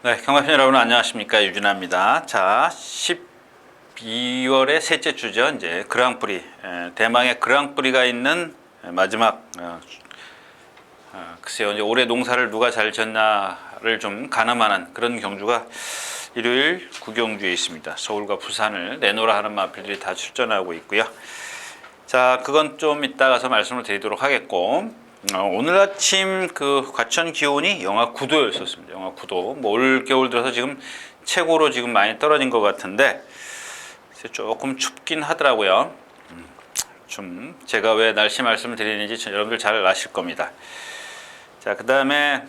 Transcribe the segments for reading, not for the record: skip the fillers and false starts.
네, 경마팬 여러분 안녕하십니까, 유진아입니다. 자, 12월의 셋째 주죠. 이제 그랑프리, 대망의 그랑프리가 있는 마지막 글쎄요, 이제 올해 농사를 누가 잘 졌나를 좀 가늠하는 그런 경주가 일요일 구경주에 있습니다. 서울과 부산을 내노라 하는 마필들이 다 출전하고 있고요. 자, 그건 좀 이따 가서 말씀을 드리도록 하겠고, 오늘 아침 그 과천 기온이 영하 9도였었습니다. 영하 9도. 뭐 올 겨울 들어서 지금 최고로 지금 많이 떨어진 것 같은데 조금 춥긴 하더라고요. 좀 제가 왜 날씨 말씀을 드리는지 여러분들 잘 아실 겁니다. 자, 그 다음에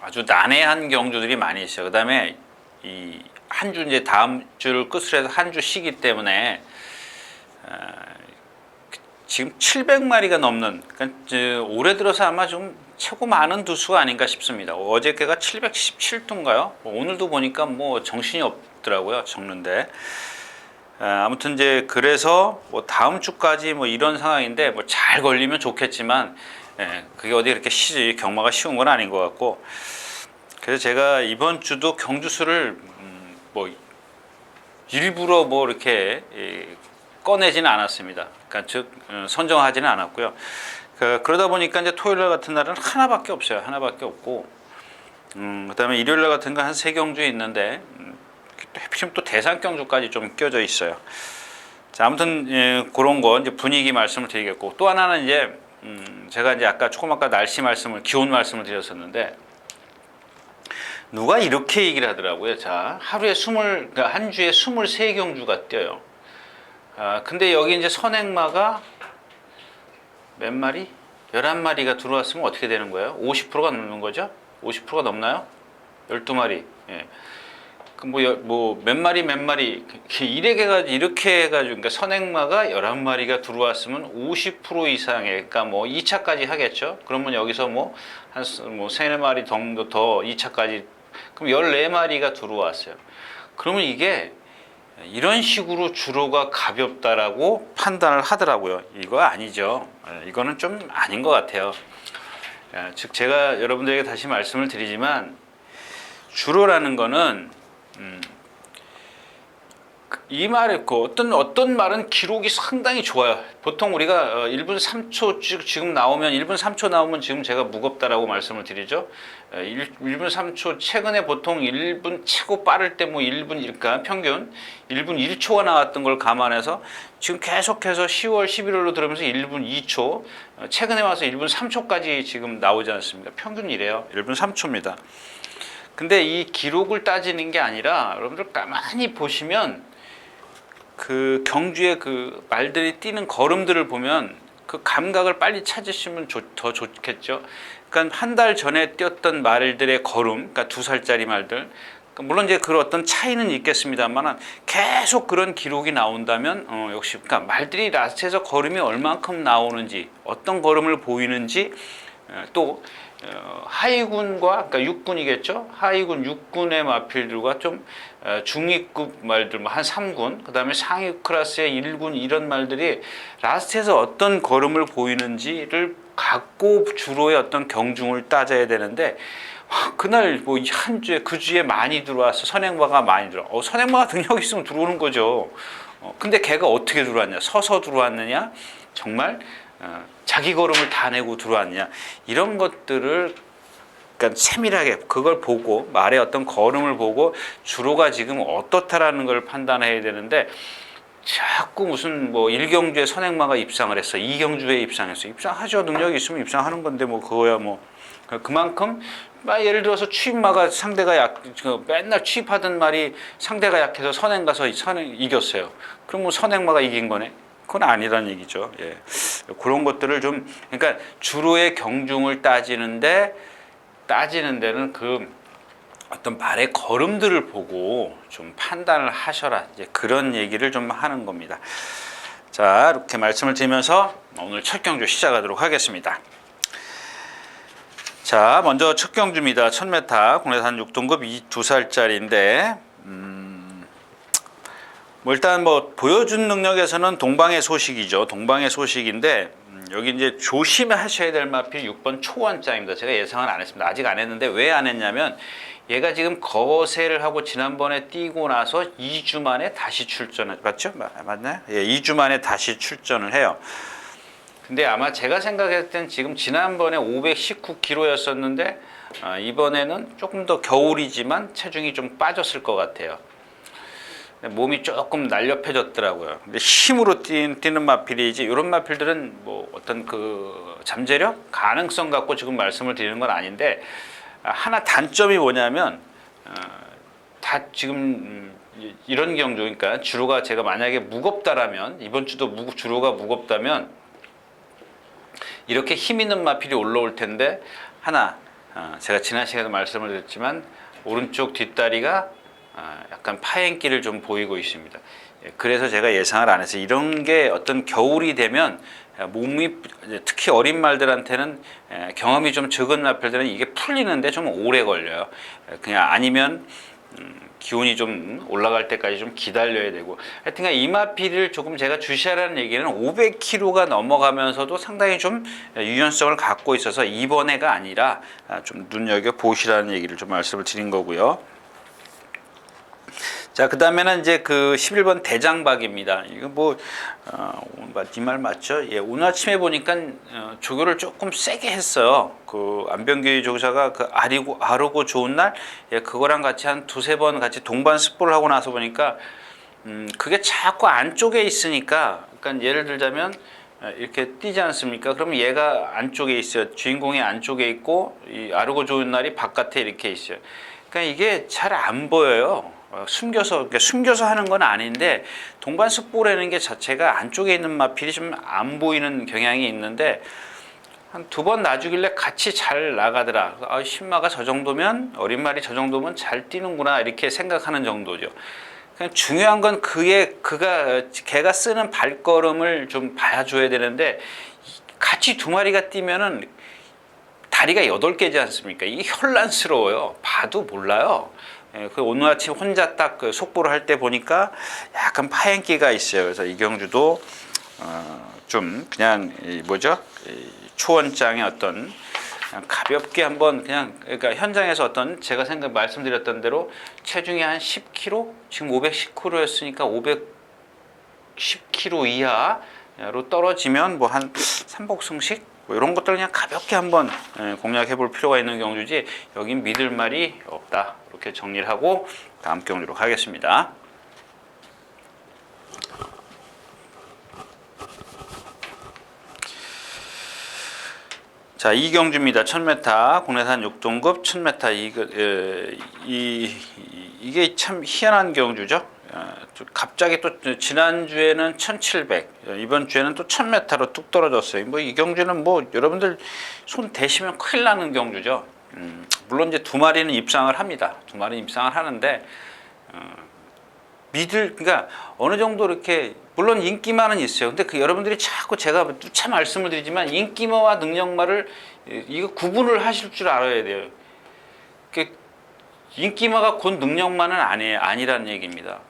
아주 난해한 경주들이 많이 있어요. 그 다음에 이 한 주 이제 다음 주를 끝으로 해서 한 주 쉬기 때문에 지금 700마리가 넘는, 그러니까 올해 들어서 아마 좀 최고 많은 두수가 아닌가 싶습니다. 어저께가 717두인가요? 오늘도 보니까 뭐 정신이 없더라고요. 적는데. 아무튼 이제 그래서 뭐 다음 주까지 뭐 이런 상황인데 뭐 잘 걸리면 좋겠지만, 그게 어디 그렇게 경마가 쉬운 건 아닌 것 같고, 그래서 제가 이번 주도 경주수를 뭐 일부러 뭐 이렇게 꺼내지는 않았습니다. 그러니까 즉 선정하지는 않았고요. 그러다 보니까 이제 토요일 날 같은 날은 하나밖에 없어요. 하나밖에 없고, 그다음에 일요일 날 같은 거 한 3경주 있는데 하필이면 또 대상 경주까지 좀 껴져 있어요. 자, 아무튼 그런 거 이제 분위기 말씀을 드리겠고, 또 하나는 이제 제가 이제 조금 아까 날씨 말씀을, 기온 말씀을 드렸었는데, 누가 이렇게 얘기를 하더라고요. 자, 그러니까 한 주에 23경주가 뛰어요. 근데 여기 이제 선행마가 몇 마리? 11마리가 들어왔으면 어떻게 되는 거예요? 50%가 넘는 거죠? 50%가 넘나요? 12마리. 예. 몇 마리 이렇게 해가지고, 그러니까 선행마가 11마리가 들어왔으면 50% 이상의, 그러니까 뭐 2차까지 하겠죠? 그러면 여기서 한 3, 4마리 정도 더 2차까지, 그럼 14마리가 들어왔어요. 그러면 이게 이런 식으로 주로가 가볍다라고 판단을 하더라고요. 이거 아니죠. 이거는 좀 아닌 것 같아요. 즉 제가 여러분들에게 다시 말씀을 드리지만, 주로라는 거는 이 말에 어떤 말은 기록이 상당히 좋아요. 보통 우리가 1분 3초 지금 나오면 1분 3초 나오면 지금 제가 무겁다라고 말씀을 드리죠. 1분 3초, 최근에 보통 1분 최고 빠를 때 1분, 그러니까 평균 1분 1초가 나왔던 걸 감안해서 지금 계속해서 10월, 11월로 들어오면서 1분 2초, 최근에 와서 1분 3초까지 지금 나오지 않습니까? 평균이래요. 1분 3초입니다. 근데 이 기록을 따지는 게 아니라, 여러분들 가만히 보시면 그 경주의 그 말들이 뛰는 걸음들을 보면 그 감각을 빨리 찾으시면 더 좋겠죠. 그러니까 한 달 전에 뛰었던 말들의 걸음, 그러니까 2살짜리 말들, 물론 이제 그 어떤 차이는 있겠습니다만 계속 그런 기록이 나온다면 역시 그러니까 말들이 라스트에서 걸음이 얼만큼 나오는지, 어떤 걸음을 보이는지, 또 하위군과, 그러니까 육군이겠죠. 하위군, 육군의 마필들과 좀 중위급 말들, 한 3군, 그 다음에 상위 클래스의 1군, 이런 말들이 라스트에서 어떤 걸음을 보이는지를 갖고 주로의 어떤 경중을 따져야 되는데, 그날 한 주에, 그 주에 많이 들어와서 선행마가 많이 들어와. 선행마가 능력 있으면 들어오는 거죠. 근데 걔가 어떻게 들어왔냐? 서서 들어왔느냐? 정말 자기 걸음을 다 내고 들어왔냐, 이런 것들을 그러니까 세밀하게 그걸 보고, 말의 어떤 걸음을 보고 주로가 지금 어떻다라는 걸 판단해야 되는데, 자꾸 무슨 1경주에 선행마가 입상을 했어, 2경주에 입상했어. 입상하죠. 능력이 있으면 입상하는 건데 그거야 그만큼 예를 들어서 취입마가 상대가 맨날 취입하던 말이 상대가 약해서 선행 가서 이겼어요. 그럼 선행마가 이긴 거네? 그건 아니라는 얘기죠. 예. 그런 것들을 좀, 그러니까 주로의 경중을 따지는 데는 그 어떤 말의 걸음들을 보고 좀 판단을 하셔라, 이제 그런 얘기를 좀 하는 겁니다. 자, 이렇게 말씀을 드리면서 오늘 첫 경주 시작하도록 하겠습니다. 자, 먼저 첫 경주입니다. 1000m 국내산 6등급 2살짜리인데, 일단 보여준 능력에서는 동방의 소식이죠. 동방의 소식인데, 여기 이제 조심하셔야 될 마필 6번 초원장입니다. 제가 예상은 안 했습니다. 아직 안 했는데 왜 안 했냐면 얘가 지금 거세를 하고 지난번에 뛰고 나서 2주 만에 다시 출전을 맞죠? 맞나요? 예, 2주 만에 다시 출전을 해요. 근데 아마 제가 생각했을 땐 지금 지난번에 519kg였었는데 이번에는 조금 더 겨울이지만 체중이 좀 빠졌을 것 같아요. 몸이 조금 날렵해졌더라고요. 근데 힘으로 뛰는 마필이지 이런 마필들은 뭐 어떤 그 잠재력 가능성 갖고 지금 말씀을 드리는 건 아닌데 하나 단점이 뭐냐면 다 지금 이런 경주 그러니까 주로가 제가 만약에 무겁다라면 이번 주도 주로가 무겁다면 이렇게 힘 있는 마필이 올라올 텐데 하나 제가 지난 시간에 말씀을 드렸지만 오른쪽 뒷다리가 약간 파행기를 좀 보이고 있습니다. 그래서 제가 예상을 안 해서 이런 게 어떤 겨울이 되면 몸이 특히 어린 말들한테는 경험이 좀 적은 마필들은 이게 풀리는데 좀 오래 걸려요. 그냥 아니면 기온이 좀 올라갈 때까지 좀 기다려야 되고 하여튼간 이 마필을 조금 제가 주시하라는 얘기는 500kg가 넘어가면서도 상당히 좀 유연성을 갖고 있어서 이번 해가 아니라 좀 눈여겨보시라는 얘기를 좀 말씀을 드린 거고요. 자, 그 다음에는 이제 그 11번 대장박입니다. 이거 뭐, 네 말 맞죠? 예, 오늘 아침에 보니까 조교를 조금 세게 했어요. 그 안병규 조교사가 그 아르고 좋은 날, 예, 그거랑 같이 한 두세 번 같이 동반 습보를 하고 나서 보니까, 그게 자꾸 안쪽에 있으니까, 그러니까 예를 들자면, 이렇게 뛰지 않습니까? 그러면 얘가 안쪽에 있어요. 주인공이 안쪽에 있고, 이 아르고 좋은 날이 바깥에 이렇게 있어요. 그러니까 이게 잘 안 보여요. 숨겨서 하는 건 아닌데 동반 습보라는 게 자체가 안쪽에 있는 마필이 좀 안 보이는 경향이 있는데 한 두 번 놔주길래 같이 잘 나가더라. 신마가 저 정도면 어린 말이 저 정도면 잘 뛰는구나 이렇게 생각하는 정도죠. 그냥 중요한 건 걔가 쓰는 발걸음을 좀 봐줘야 되는데 같이 두 마리가 뛰면은 다리가 8개지 않습니까? 이게 혼란스러워요. 봐도 몰라요. 그 오늘 아침 혼자 딱 그 속보를 할 때 보니까 약간 파행기가 있어요. 그래서 이경주도 좀 그냥 초원장의 어떤 그냥 가볍게 한번 그러니까 현장에서 어떤 제가 말씀드렸던 대로 체중이 한 10kg 지금 519kg였으니까 510kg 이하로 떨어지면 뭐 한 삼복승식 뭐 이런 것들 그냥 가볍게 한번 공략해 볼 필요가 있는 경주지 여긴 믿을 말이 없다. 이렇게 정리를 하고 다음 경주로 가겠습니다. 자, 이 경주입니다. 1000m 국내산 6등급 1000m 이게 참 희한한 경주죠. 갑자기 또 지난주에는 1700 이번 주에는 또 1000m로 뚝 떨어졌어요. 뭐 이 경주는 뭐 여러분들 손 대시면 큰일 나는 경주죠. 물론 이제 두 마리는 입상을 합니다. 두 마리는 입상을 하는데 그러니까 어느 정도 이렇게 물론 인기마는 있어요. 근데 그 여러분들이 자꾸 제가 누차 말씀을 드리지만 인기마와 능력마를 이거 구분을 하실 줄 알아야 돼요. 인기마가 곧 능력마는 아니라는 얘기입니다.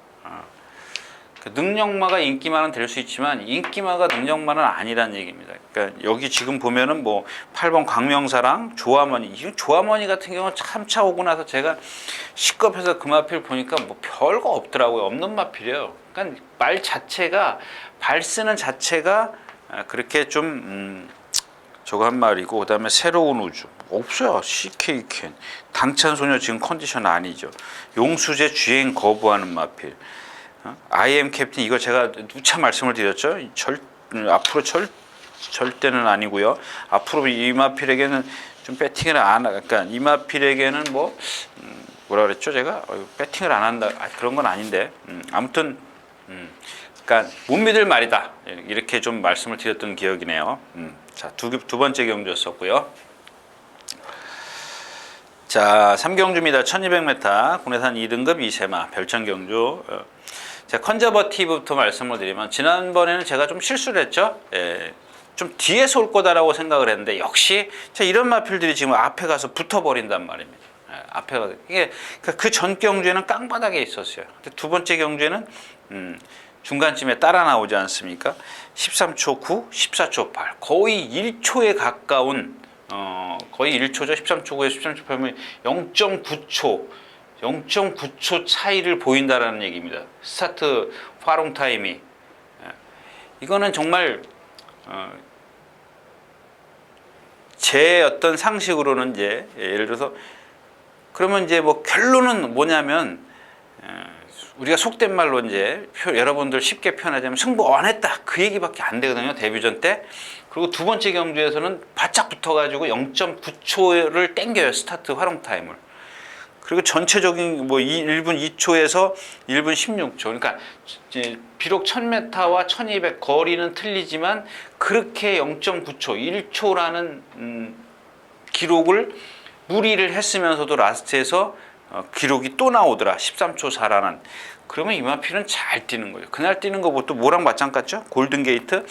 능력마가 인기마는 될 수 있지만 인기마가 능력마는 아니라는 얘기입니다. 그러니까 여기 지금 보면은 뭐 8번 광명사랑 조아머니, 조아머니 같은 경우는 참 차 오고 나서 제가 시겁해서 그 마필 보니까 뭐 별거 없더라고요. 없는 마필이에요. 그러니까 발 쓰는 자체가 그렇게 좀 저거 한 말이고 그다음에 새로운 우주 없어요. CK캔 당찬소녀 지금 컨디션 아니죠. 용수제 주행 거부하는 마필. IM 캡틴 이거 제가 누차 말씀을 드렸죠. 앞으로 절대는 아니고요. 앞으로 이마필에게는 좀 배팅을 안 그러니까 이마필에게는 뭐라 그랬죠? 제가 배팅을 안 한다. 그런 건 아닌데 아무튼 그러니까 못 믿을 말이다. 이렇게 좀 말씀을 드렸던 기억이네요. 자, 두 번째 경주였었고요. 자, 3경주입니다. 1200m 국내산 2등급 2세마 별천경주. 자, 컨저버티브부터 말씀을 드리면 지난번에는 제가 좀 실수를 했죠. 좀 뒤에서 올 거다라고 생각을 했는데 역시 이런 마필들이 지금 앞에 가서 붙어버린단 말입니다. 앞에 가서 이게 그 전 경주에는 깡바닥에 있었어요. 근데 두 번째 경주에는 중간쯤에 따라 나오지 않습니까? 13초 9, 14초 8 거의 1초에 가까운 거의 1초죠. 13초 9에 13초 8면 0.9초 차이를 보인다라는 얘기입니다. 스타트 화롱 타임이. 이거는 정말 제 어떤 상식으로는 이제 예를 들어서 그러면 이제 뭐 결론은 뭐냐면 우리가 속된 말로 이제 여러분들 쉽게 표현하자면 승부 안 했다 그 얘기밖에 안 되거든요. 데뷔전 때. 그리고 두 번째 경주에서는 바짝 붙어가지고 0.9초를 땡겨요. 스타트 활용 타임을. 그리고 전체적인 뭐 1분 2초에서 1분 16초. 그러니까 이제 비록 1000m와 1200 거리는 틀리지만 그렇게 0.9초, 1초라는 기록을 무리를 했으면서도 라스트에서 기록이 또 나오더라. 13초 4라는. 그러면 이마필은 잘 뛰는 거예요. 그날 뛰는 거보다 뭐랑 맞짱 같죠? 골든게이트.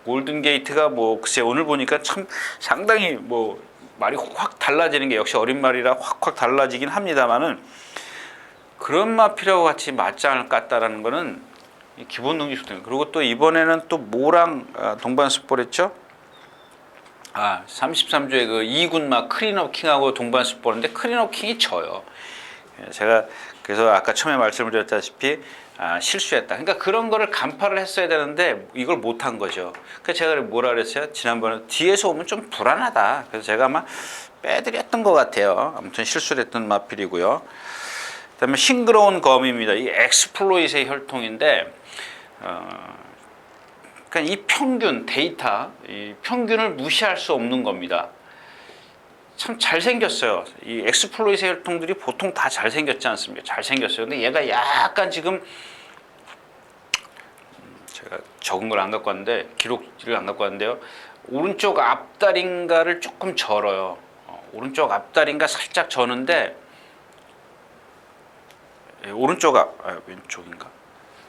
골든게이트가 뭐 글쎄 오늘 보니까 참 상당히 뭐 말이 확 달라지는 게 역시 어린 말이라 확 달라지긴 합니다만은 그런 마필하고 같이 맞짱을 깠다라는 거는 기본 능력이 좋다. 그리고 또 이번에는 또 뭐랑 동반 스포했죠? 33조에 그 2군마 크린업 킹하고 동반 스포인데 크린업 킹이 져요. 제가 그래서 아까 처음에 말씀을 드렸다시피 실수했다. 그러니까 그런 거를 간파를 했어야 되는데 이걸 못한 거죠. 그래서 제가 뭐라 그랬어요? 지난번에 뒤에서 오면 좀 불안하다. 그래서 제가 아마 빼드렸던 것 같아요. 아무튼 실수를 했던 마필이고요. 그다음에 싱그러운 검입니다. 이 엑스플로잇의 혈통인데 그러니까 이 평균 데이터, 이 평균을 무시할 수 없는 겁니다. 참 잘생겼어요. 이 엑스플로잇의 혈통들이 보통 다 잘생겼지 않습니까? 잘생겼어요. 근데 얘가 약간 지금 제가 적은 걸 안 갖고 왔는데 기록지를 안 갖고 왔는데요. 오른쪽 앞다리인가를 조금 절어요. 오른쪽 앞다리인가 살짝 저는데 오른쪽 왼쪽인가?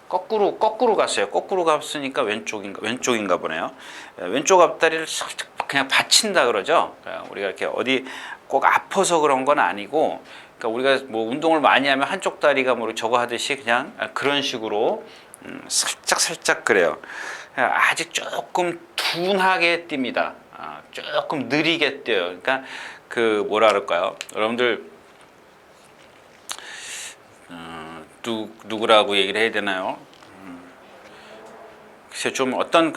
거꾸로 갔어요. 거꾸로 갔으니까 왼쪽인가 보네요. 왼쪽 앞다리를 살짝 그냥 받친다 그러죠. 우리가 이렇게 어디 꼭 아파서 그런 건 아니고, 그러니까 우리가 뭐 운동을 많이 하면 한쪽 다리가 뭐 저거 하듯이 그냥 그런 식으로 살짝 그래요. 아직 조금 둔하게 뜁니다. 조금 느리게 뛰어요. 그러니까 그 뭐라 그럴까요? 여러분들 누구라고 얘기를 해야 되나요? 글쎄 좀 어떤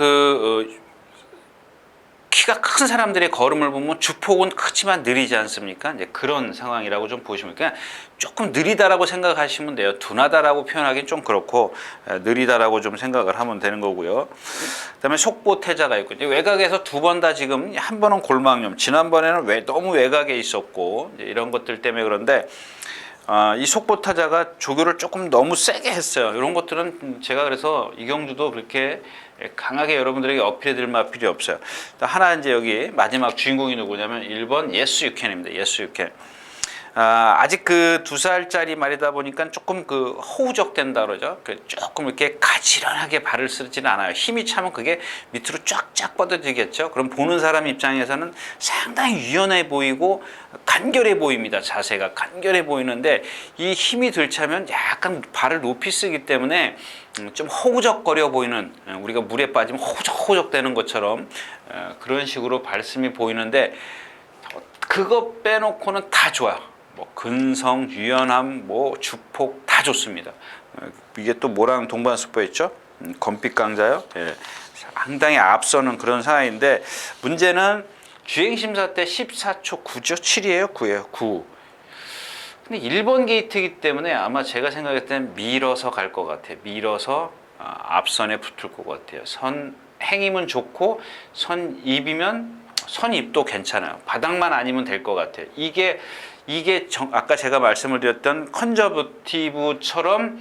키가 큰 사람들의 걸음을 보면 주폭은 크지만 느리지 않습니까? 이제 그런 상황이라고 좀 보시면 그냥 조금 느리다라고 생각하시면 돼요. 둔하다라고 표현하기는 좀 그렇고 느리다라고 좀 생각을 하면 되는 거고요. 그다음에 속보태자가 있고 이제 외곽에서 두 번 다 지금 한 번은 골망염, 지난번에는 너무 외곽에 있었고 이제 이런 것들 때문에 그런데 이 속보타자가 조교를 조금 너무 세게 했어요. 이런 것들은 제가 그래서 이경주도 그렇게 강하게 여러분들에게 어필해 드릴 말 필요 없어요. 하나 이제 여기 마지막 주인공이 누구냐면 1번 Yes You Can입니다. Yes You Can. 아직 그 2살짜리 말이다 보니까 조금 그 허우적된다 그러죠. 조금 이렇게 가지런하게 발을 쓰지는 않아요. 힘이 차면 그게 밑으로 쫙쫙 뻗어지겠죠. 그럼 보는 사람 입장에서는 상당히 유연해 보이고 간결해 보입니다. 자세가 간결해 보이는데 이 힘이 들차면 약간 발을 높이 쓰기 때문에 좀 허우적거려 보이는, 우리가 물에 빠지면 허우적 되는 것처럼 그런 식으로 발씀이 보이는데 그거 빼놓고는 다 좋아요. 뭐 근성, 유연함, 뭐 주폭 다 좋습니다. 이게 또 뭐랑 동반 스포했죠? 검빛 강자요. 예. 상당히 앞서는 그런 상황인데 문제는 주행 심사 때 14초 9죠? 7이에요? 9예요? 9. 근데 1번 게이트이기 때문에 아마 제가 생각할 때는 밀어서 갈 것 같아요. 밀어서 앞선에 붙을 것 같아요. 선 행임은 좋고 선입도 괜찮아요. 바닥만 아니면 될 것 같아요. 이게 아까 제가 말씀을 드렸던 컨저버티브처럼만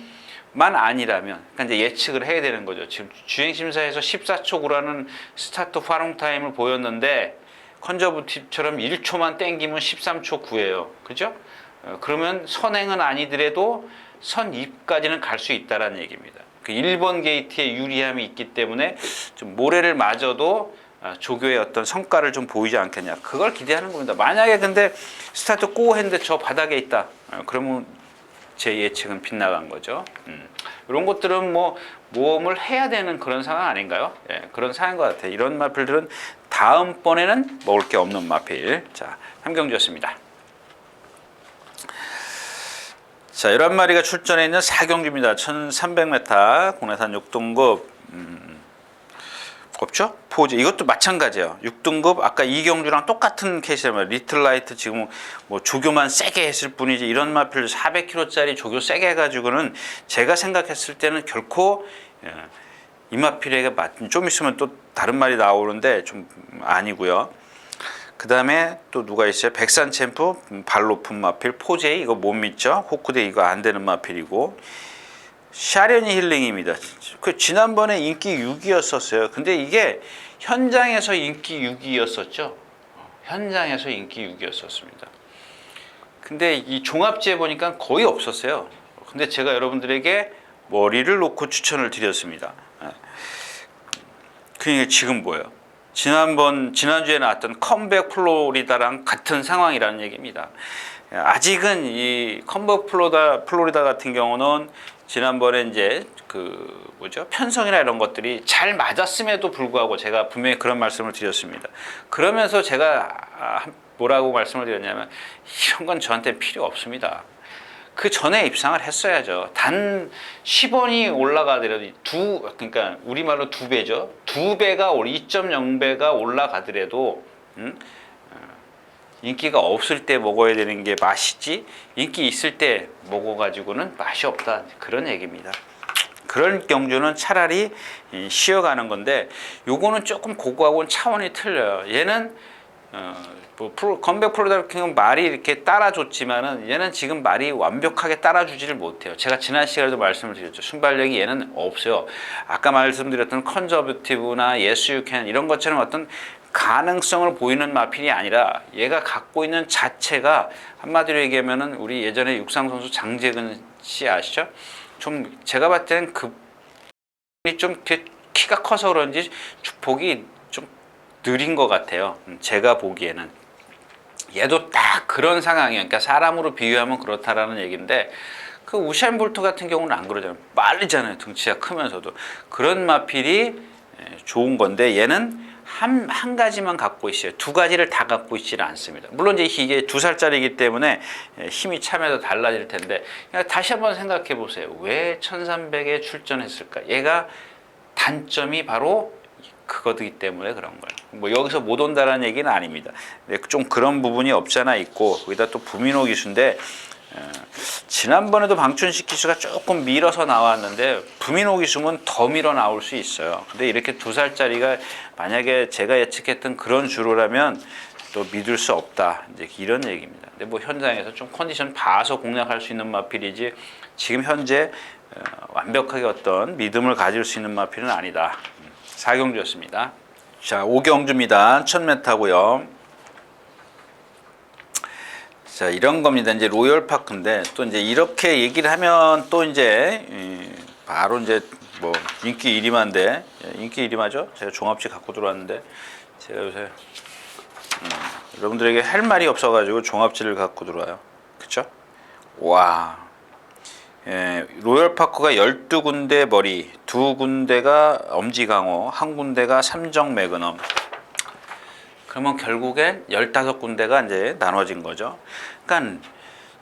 아니라면, 그러니까 이제 예측을 해야 되는 거죠. 지금 주행심사에서 14초 9라는 스타트 활용 타임을 보였는데 컨저버티브처럼 1초만 땡기면 13초 9예요. 그죠? 그러면 선행은 아니더라도 선입까지는 갈 수 있다라는 얘기입니다. 그 1번 게이트에 유리함이 있기 때문에 좀 모래를 맞아도 조교의 어떤 성과를 좀 보이지 않겠냐, 그걸 기대하는 겁니다. 만약에 근데 스타트 고 했는데 저 바닥에 있다, 그러면 제 예측은 빗나간 거죠. 이런 것들은 뭐 모험을 해야 되는 그런 상황 아닌가요? 예, 그런 상황인 것 같아요. 이런 마필들은 다음번에는 먹을 게 없는 마필. 자, 함경주였습니다. 자, 11마리가 출전해 있는 4경주입니다. 1300m, 국내산 6등급. 없죠? 포즈. 이것도 마찬가지예요. 6등급, 아까 2경주랑 똑같은 케이스라면, 리틀라이트 지금 뭐 조교만 세게 했을 뿐이지, 이런 마필 400kg짜리 조교 세게 해가지고는 제가 생각했을 때는 결코 이 마필에게 좀 있으면 또 다른 말이 나오는데 좀 아니고요. 그 다음에 또 누가 있어요? 백산 챔프, 발 높은 마필, 포제이, 이거 못 믿죠? 호크데 이거 안 되는 마필이고, 샤련이 힐링입니다. 그 지난번에 인기 6위였었어요. 근데 이게 현장에서 인기 6위였었죠. 현장에서 인기 6위였었습니다. 근데 이 종합지에 보니까 거의 없었어요. 근데 제가 여러분들에게 머리를 놓고 추천을 드렸습니다. 그게 지금 뭐예요? 지난주에 나왔던 컴백 플로리다랑 같은 상황이라는 얘기입니다. 아직은 이 컴백 플로리다 같은 경우는 지난번에 이제 편성이나 이런 것들이 잘 맞았음에도 불구하고 제가 분명히 그런 말씀을 드렸습니다. 그러면서 제가 뭐라고 말씀을 드렸냐면, 이런 건 저한테 필요 없습니다. 그 전에 입상을 했어야죠. 단 10원이 올라가더라도 그러니까 우리말로 2배죠. 2.0배가 올라가더라도 인기가 없을 때 먹어야 되는 게 맛이지, 인기 있을 때 먹어가지고는 맛이 없다, 그런 얘기입니다. 그런 경주는 차라리 쉬어가는 건데, 요거는 조금 그거하고는 차원이 틀려요. 얘는 컴백 프로다 같은 경우는 말이 이렇게 따라줬지만은, 얘는 지금 말이 완벽하게 따라주지를 못해요. 제가 지난 시간에도 말씀을 드렸죠. 순발력이 얘는 없어요. 아까 말씀드렸던 컨저버티브나 yes you can 이런 것처럼 어떤 가능성을 보이는 마필이 아니라, 얘가 갖고 있는 자체가, 한마디로 얘기하면은 우리 예전에 육상 선수 장재근 씨 아시죠? 좀 제가 봤을 때는 좀 키가 커서 그런지 주폭이 좀 느린 것 같아요. 제가 보기에는. 얘도 딱 그런 상황이에요. 그러니까 사람으로 비유하면 그렇다라는 얘기인데, 그 우샤인 볼트 같은 경우는 안 그러잖아요. 빠르잖아요. 등치가 크면서도. 그런 마필이 좋은 건데, 얘는 한 가지만 갖고 있어요. 두 가지를 다 갖고 있지는 않습니다. 물론 이제 이게 2살짜리이기 때문에 힘이 참여도 달라질 텐데, 다시 한번 생각해 보세요. 왜 1300에 출전했을까? 얘가 단점이 바로 그거기 때문에 그런 거예요. 뭐 여기서 못 온다라는 얘기는 아닙니다. 좀 그런 부분이 없잖아 있고, 거기다 또 부민호 기수인데, 지난번에도 방춘식 기수가 조금 밀어서 나왔는데, 부민호 기수는 더 밀어 나올 수 있어요. 근데 이렇게 2살짜리가 만약에 제가 예측했던 그런 주로라면 또 믿을 수 없다, 이제 이런 얘기입니다. 근데 뭐 현장에서 좀 컨디션 봐서 공략할 수 있는 마필이지, 지금 현재 완벽하게 어떤 믿음을 가질 수 있는 마필은 아니다. 4경주였습니다. 자, 5경주입니다. 1000m고요. 자, 이런 겁니다. 이제 로열파크인데, 또 이제 이렇게 얘기를 하면 또 이제 바로 이제 뭐 인기 1위만데, 인기 1위마죠? 제가 종합지 갖고 들어왔는데, 제가 요새 여러분들에게 할 말이 없어가지고 종합지를 갖고 들어와요. 그쵸? 와, 로열파크가 12군데 머리, 2군데가 엄지강호, 1군데가 삼정 매그넘. 그러면 결국엔 15군데가 이제 나눠진 거죠. 그러니까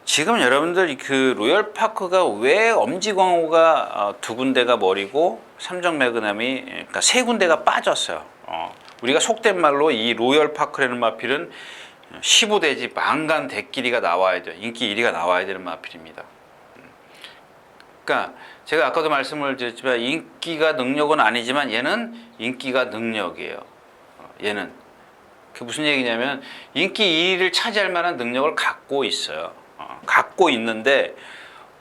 지금 여러분들 그 로열파크가 왜 엄지광호가 2군데가 머리고 삼정 매그넘이, 그러니까 3군데가 빠졌어요. 우리가 속된 말로 이 로열파크라는 마필은 15대지 망간 대끼리가 나와야 돼요. 인기 1위가 나와야 되는 마필입니다. 그러니까 제가 아까도 말씀을 드렸지만, 인기가 능력은 아니지만 얘는 인기가 능력이에요. 얘는 그 무슨 얘기냐면, 인기 2위를 차지할 만한 능력을 갖고 있어요. 갖고 있는데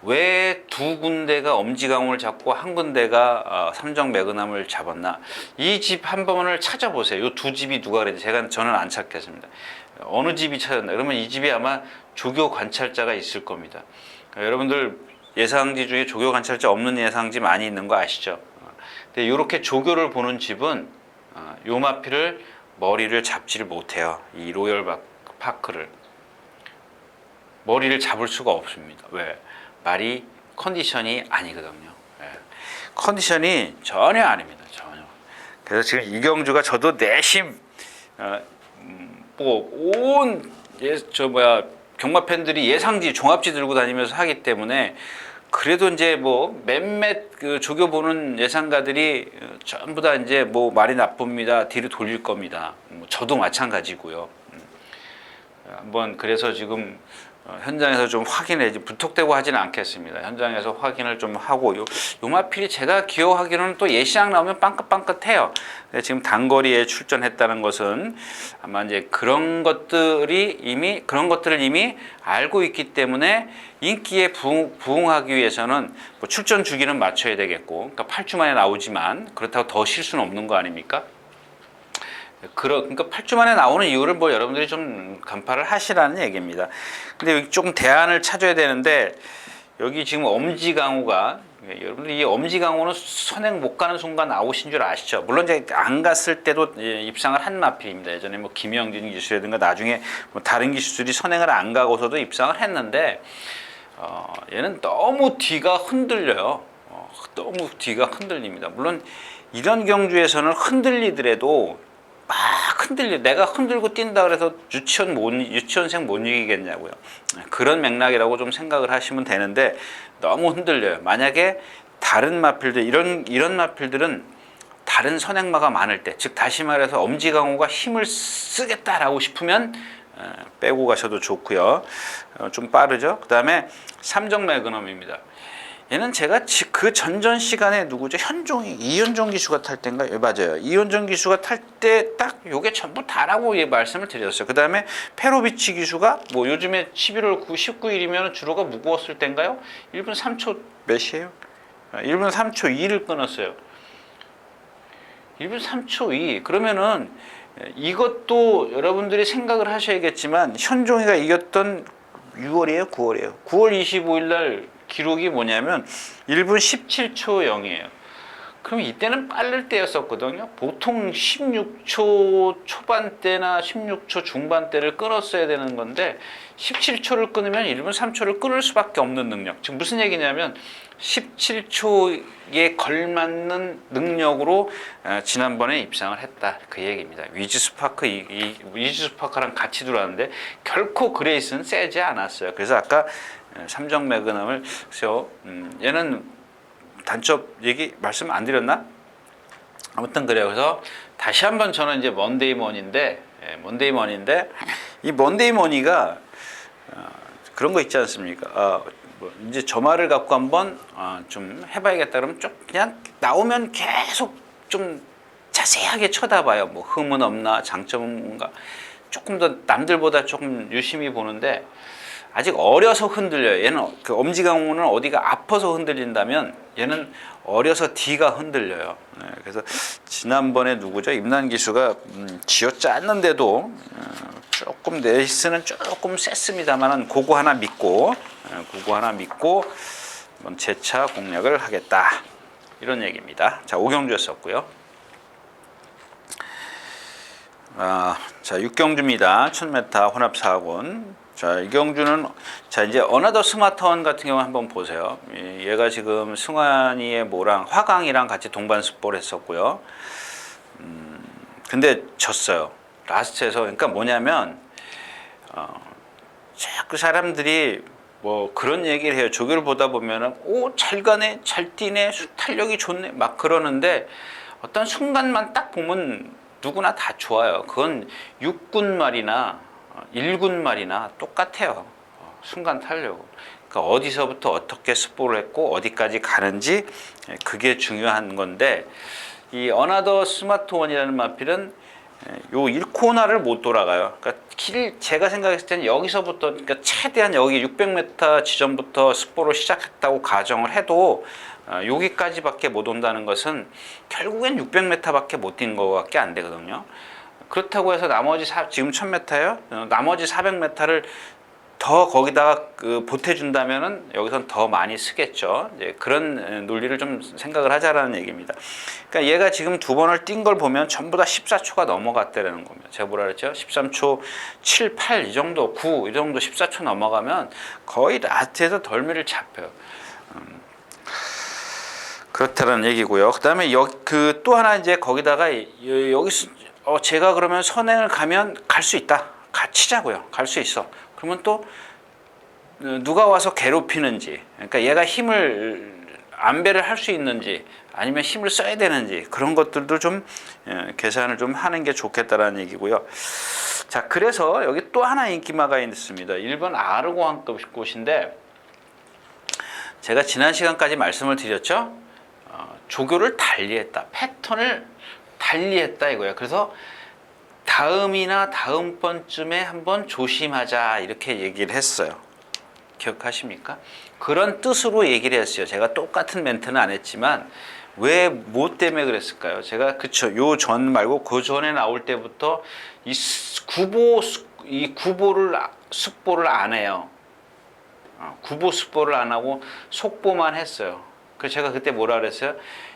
왜 2군데가 엄지강호를 잡고 1군데가 삼정 매그넘을 잡았나? 이 집 한 번을 찾아보세요. 이 두 집이 누가 그랬지? 저는 안 찾겠습니다. 어느 집이 찾았나? 그러면 이 집이 아마 조교 관찰자가 있을 겁니다. 여러분들 예상지 중에 조교 관찰자 없는 예상지 많이 있는 거 아시죠? 근데 이렇게 조교를 보는 집은 요 마필을 머리를 잡지를 못해요. 이 로열 파크를 머리를 잡을 수가 없습니다. 왜? 말이 컨디션이 아니거든요. 예. 컨디션이 전혀 아닙니다. 전혀. 그래서 지금 이경주가 저도 내심 경마 팬들이 예상지 종합지 들고 다니면서 하기 때문에 그래도 이제 뭐 몇몇 그 조교보는 예상가들이 전부 다 이제 뭐 말이 나쁩니다. 뒤로 돌릴 겁니다. 저도 마찬가지고요. 한번 그래서 지금 현장에서 좀 확인해, 부탁되고 하지는 않겠습니다. 현장에서 확인을 좀 하고, 요 마필이 제가 기억하기로는 또 예시장 나오면 빵긋빵긋해요. 지금 단거리에 출전했다는 것은 아마 이제 그런 것들을 이미 알고 있기 때문에 인기에 부응하기 위해서는 뭐 출전 주기는 맞춰야 되겠고, 그러니까 8주 만에 나오지만 그렇다고 더 실수는 없는 거 아닙니까? 그러니까 8주 만에 나오는 이유를 뭐 여러분들이 좀 간파를 하시라는 얘기입니다. 근데 여기 조금 대안을 찾아야 되는데, 여기 지금 엄지강호가, 여러분들 이 엄지강호는 선행 못 가는 순간 아웃인 줄 아시죠? 물론 이제 안 갔을 때도 입상을 한 마필입니다. 예전에 뭐 김영진 기수라든가 나중에 뭐 다른 기수들이 선행을 안 가고서도 입상을 했는데, 얘는 너무 뒤가 흔들려요. 너무 뒤가 흔들립니다. 물론 이런 경주에서는 흔들리더라도 막 흔들려. 내가 흔들고 뛴다 그래서 유치원생 못 이기겠냐고요. 그런 맥락이라고 좀 생각을 하시면 되는데, 너무 흔들려요. 만약에 다른 마필들, 이런 마필들은 다른 선행마가 많을 때, 즉 다시 말해서 엄지강호가 힘을 쓰겠다라고 싶으면 빼고 가셔도 좋고요. 좀 빠르죠. 그 다음에 삼정 매그넘입니다. 얘는 제가 그 전전 시간에 누구죠? 이현종 기수가 탈 때인가? 예, 맞아요. 이현종 기수가 탈 때 딱 요게 전부 다라고 말씀을 드렸어요. 그 다음에 페로비치 기수가 뭐 요즘에 11월 19일이면 주로가 무거웠을 때인가요? 1분 3초 몇이에요? 1분 3초 2를 끊었어요. 1분 3초 2. 그러면은 이것도 여러분들이 생각을 하셔야겠지만, 현종이가 이겼던 6월이에요? 9월이에요? 9월 25일 날 기록이 뭐냐면 1분 17초 0이에요. 그럼 이때는 빠를 때였었거든요. 보통 16초 초반대나 16초 중반대를 끊었어야 되는 건데 17초를 끊으면 1분 3초를 끊을 수밖에 없는 능력. 지금 무슨 얘기냐면 17초에 걸맞는 능력으로 지난번에 입상을 했다. 그 얘기입니다. 위즈스파크랑 같이 들어왔는데 결코 그레이스는 세지 않았어요. 그래서 아까 삼정 매그넘을 얘는 단점 얘기 말씀 안 드렸나? 아무튼 그래요. 그래서 다시 한번 저는 이제 먼데이 머니인데 이 먼데이 머니가 그런 거 있지 않습니까? 뭐 이제 저 말을 갖고 한번 좀 해봐야겠다 그러면 좀 그냥 나오면 계속 좀 자세하게 쳐다봐요. 뭐 흠은 없나, 장점은 뭔가, 조금 더 남들보다 조금 유심히 보는데 아직 어려서 흔들려요. 얘는 그 엄지강호는 어디가 아파서 흔들린다면 얘는 어려서 뒤가 흔들려요. 네, 그래서 지난번에 누구죠? 임난 기수가 쥐어짰는데도 조금 레이스는 조금 셌습니다만은 그거 하나 믿고 한번 재차 공략을 하겠다, 이런 얘기입니다. 자, 오경주였었고요. 자, 6경주입니다. 1000m 혼합 4군. 자, 이 경주는, 자, 이제 어나더 스마트원 같은 경우 한번 보세요. 얘가 지금 승환이의 모랑 화강이랑 같이 동반 습보를 했었고요. 근데 졌어요. 라스트에서. 그러니까 뭐냐면, 자꾸 사람들이 뭐 그런 얘기를 해요. 조교를 보다 보면은, 잘 가네, 잘 뛰네, 탄력이 좋네, 막 그러는데 어떤 순간만 딱 보면 누구나 다 좋아요. 그건 6군 말이나 1군 말이나 똑같아요. 순간 타려고. 그러니까 어디서부터 어떻게 스포를 했고 어디까지 가는지, 그게 중요한 건데, 이 어나더 스마트원이라는 마필은 요 1코너를 못 돌아가요. 그러니까 제가 생각했을 때는 여기서부터, 그러니까 최대한 여기 600m 지점부터 스포를 시작했다고 가정을 해도 여기까지밖에 못 온다는 것은 결국엔 600m밖에 못 뛴 거밖에 안 되거든요. 그렇다고 해서 나머지 지금 1000m예요. 나머지 400m를 더 거기다가 보태준다면은 여기선 더 많이 쓰겠죠. 이제 그런 논리를 좀 생각을 하자라는 얘기입니다. 그러니까 얘가 지금 두 번을 뛴 걸 보면 전부 다 14초가 넘어갔다라는 겁니다. 제가 뭐라 그랬죠? 13초 7, 8 이 정도, 9 이 정도 14초 넘어가면 거의 라스트에서 덜미를 잡혀요. 그렇다는 얘기고요. 그다음에 또 하나 이제 거기다가 여기서 제가 그러면 선행을 가면 갈 수 있다. 치자고요. 갈 수 있어. 그러면 또 누가 와서 괴롭히는지, 그러니까 얘가 힘을 안배를 할 수 있는지 아니면 힘을 써야 되는지 그런 것들도 좀 계산을 좀 하는 게 좋겠다라는 얘기고요. 자, 그래서 여기 또 하나 인기마가 있습니다. 1번 아르고항급 곳인데 제가 지난 시간까지 말씀을 드렸죠. 조교를 달리했다. 패턴을 달리했다 이거예요. 그래서 다음이나 다음번쯤에 한번 조심하자 이렇게 얘기를 했어요. 기억하십니까? 그런 뜻으로 얘기를 했어요. 제가 똑같은 멘트는 안 했지만 뭐 때문에 그랬을까요? 제가 그쵸, 요 전 말고 그 전에 나올 때부터 이 구보를 숙보를 안 해요. 구보 숙보를 안 하고 속보만 했어요. 그래서 제가 그때 뭐라 그랬어요?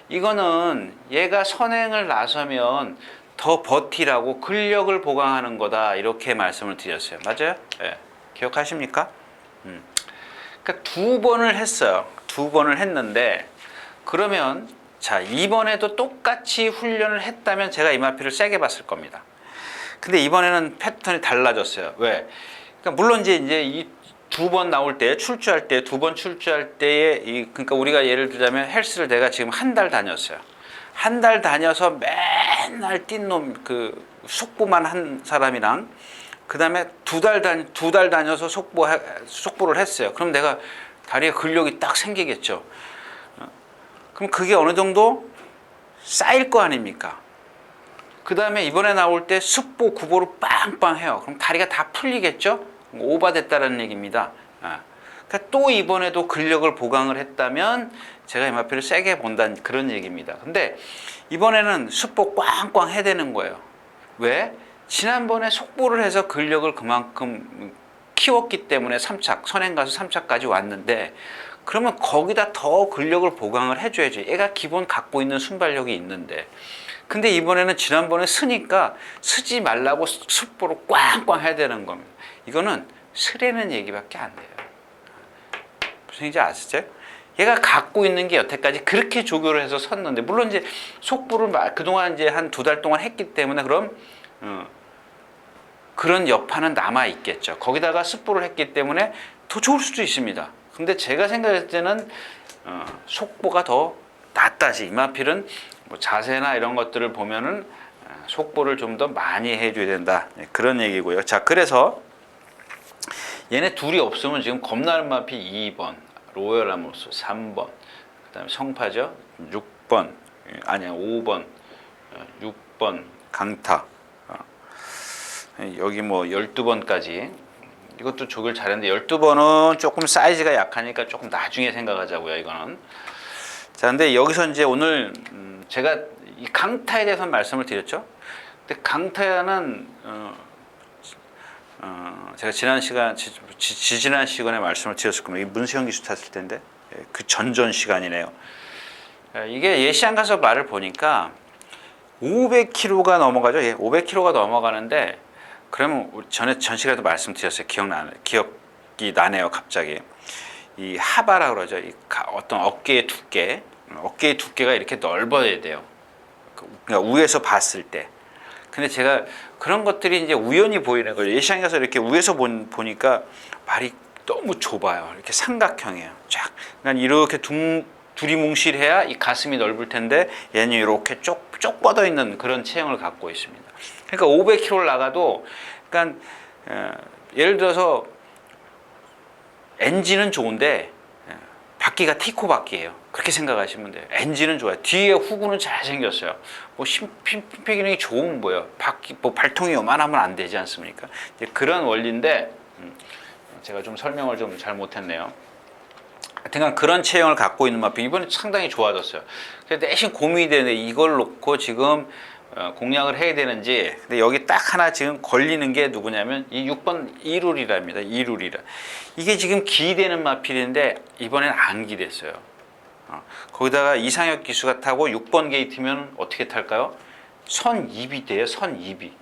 이거는 얘가 선행을 나서면 더 버티라고 근력을 보강하는 거다 이렇게 말씀을 드렸어요. 맞아요? 네. 기억하십니까? 그러니까 두 번을 했어요. 두 번을 했는데 그러면 자, 이번에도 똑같이 훈련을 했다면 제가 이마피를 세게 봤을 겁니다. 근데 이번에는 패턴이 달라졌어요. 왜? 그러니까 물론 이제 이 두 번 나올 때 출주할 때 두 번 출주할 때에 그러니까 우리가 예를 들자면 헬스를 내가 지금 한 달 다녔어요. 한 달 다녀서 맨날 뛴 놈 속보만 한 사람이랑 그다음에 두 달 다녀서 속보를 했어요. 그럼 내가 다리에 근력이 딱 생기겠죠. 그럼 그게 어느 정도 쌓일 거 아닙니까? 그 다음에 이번에 나올 때 숙보, 구보로 빵빵 해요. 그럼 다리가 다 풀리겠죠? 오바됐다는 얘기입니다. 그러니까 또 이번에도 근력을 보강을 했다면 제가 이마피를 세게 본다는 그런 얘기입니다. 근데 이번에는 숙보 꽝꽝 해야 되는 거예요. 왜? 지난번에 속보를 해서 근력을 그만큼 키웠기 때문에 3착, 선행 가서 3착까지 왔는데 그러면 거기다 더 근력을 보강을 해줘야지. 얘가 기본 갖고 있는 순발력이 있는데 근데 이번에는 지난번에 쓰니까 쓰지 말라고 숙보로 꽝꽝 해야 되는 겁니다. 이거는 쓰라는 얘기밖에 안 돼요. 무슨 얘기인지 아시죠? 얘가 갖고 있는 게 여태까지 그렇게 조교를 해서 섰는데 물론 이제 속보를 그동안 이제 한 두 달 동안 했기 때문에 그럼 그런 여파는 남아 있겠죠. 거기다가 습보를 했기 때문에 더 좋을 수도 있습니다. 근데 제가 생각할 때는 속보가 더 낫다지. 이마필은 뭐 자세나 이런 것들을 보면은 속보를 좀 더 많이 해줘야 된다. 그런 얘기고요. 자, 그래서 얘네 둘이 없으면 지금 겁나는 마피 2번, 로열 아모스 3번, 그다음에 성파죠 6번, 아니야 5번, 6번 강타. 여기 뭐 12번까지 이것도 조교를 잘했는데 12번은 조금 사이즈가 약하니까 조금 나중에 생각하자고요. 이거는. 자, 근데 여기서 이제 오늘 제가 이 강타에 대해서 말씀을 드렸죠. 근데 강타는 제가 지난 시간에 말씀을 드렸을 겁니다. 이 문세영 기수 탔을 텐데 그 전전 시간이네요. 이게 예시안 가서 말을 보니까 500kg가 넘어가죠. 예, 500kg가 넘어가는데 그러면 전 시간에도 말씀드렸어요. 기억이 나네요. 갑자기 이 하바라 그러죠. 어떤 어깨의 두께가 이렇게 넓어야 돼요. 그러니까 위에서 봤을 때. 근데 제가 그런 것들이 이제 우연히 보이는 거예요. 예시장에 가서 이렇게 위에서 보니까 발이 너무 좁아요. 이렇게 삼각형이에요. 쫙. 그러니까 이렇게 두리뭉실해야 이 가슴이 넓을 텐데 얘는 이렇게 쪽 뻗어 있는 그런 체형을 갖고 있습니다. 그러니까 500kg를 나가도 그러니까 예를 들어서 엔진은 좋은데 바퀴가 티코 바퀴예요. 그렇게 생각하시면 돼요. 엔진은 좋아요. 뒤에 후구는 잘 생겼어요. 뭐 심폐 기능이 좋은 뭐예요. 바퀴 뭐 발통이 요만하면 안 되지 않습니까? 이제 그런 원리인데 제가 좀 설명을 좀 잘 못했네요. 하여튼 그런 체형을 갖고 있는 마피 이번에 상당히 좋아졌어요. 그래서 대신 고민이 되는데 이걸 놓고 지금 공략을 해야 되는지. 근데 여기 딱 하나 지금 걸리는 게 누구냐면 이 6번 이룰이랍니다. 이룰이라. 이게 지금 기대는 마필인데 이번엔 안 기댔어요. 거기다가 이상혁 기수가 타고 6번 게이트면 어떻게 탈까요? 선입이 돼요. 선입이.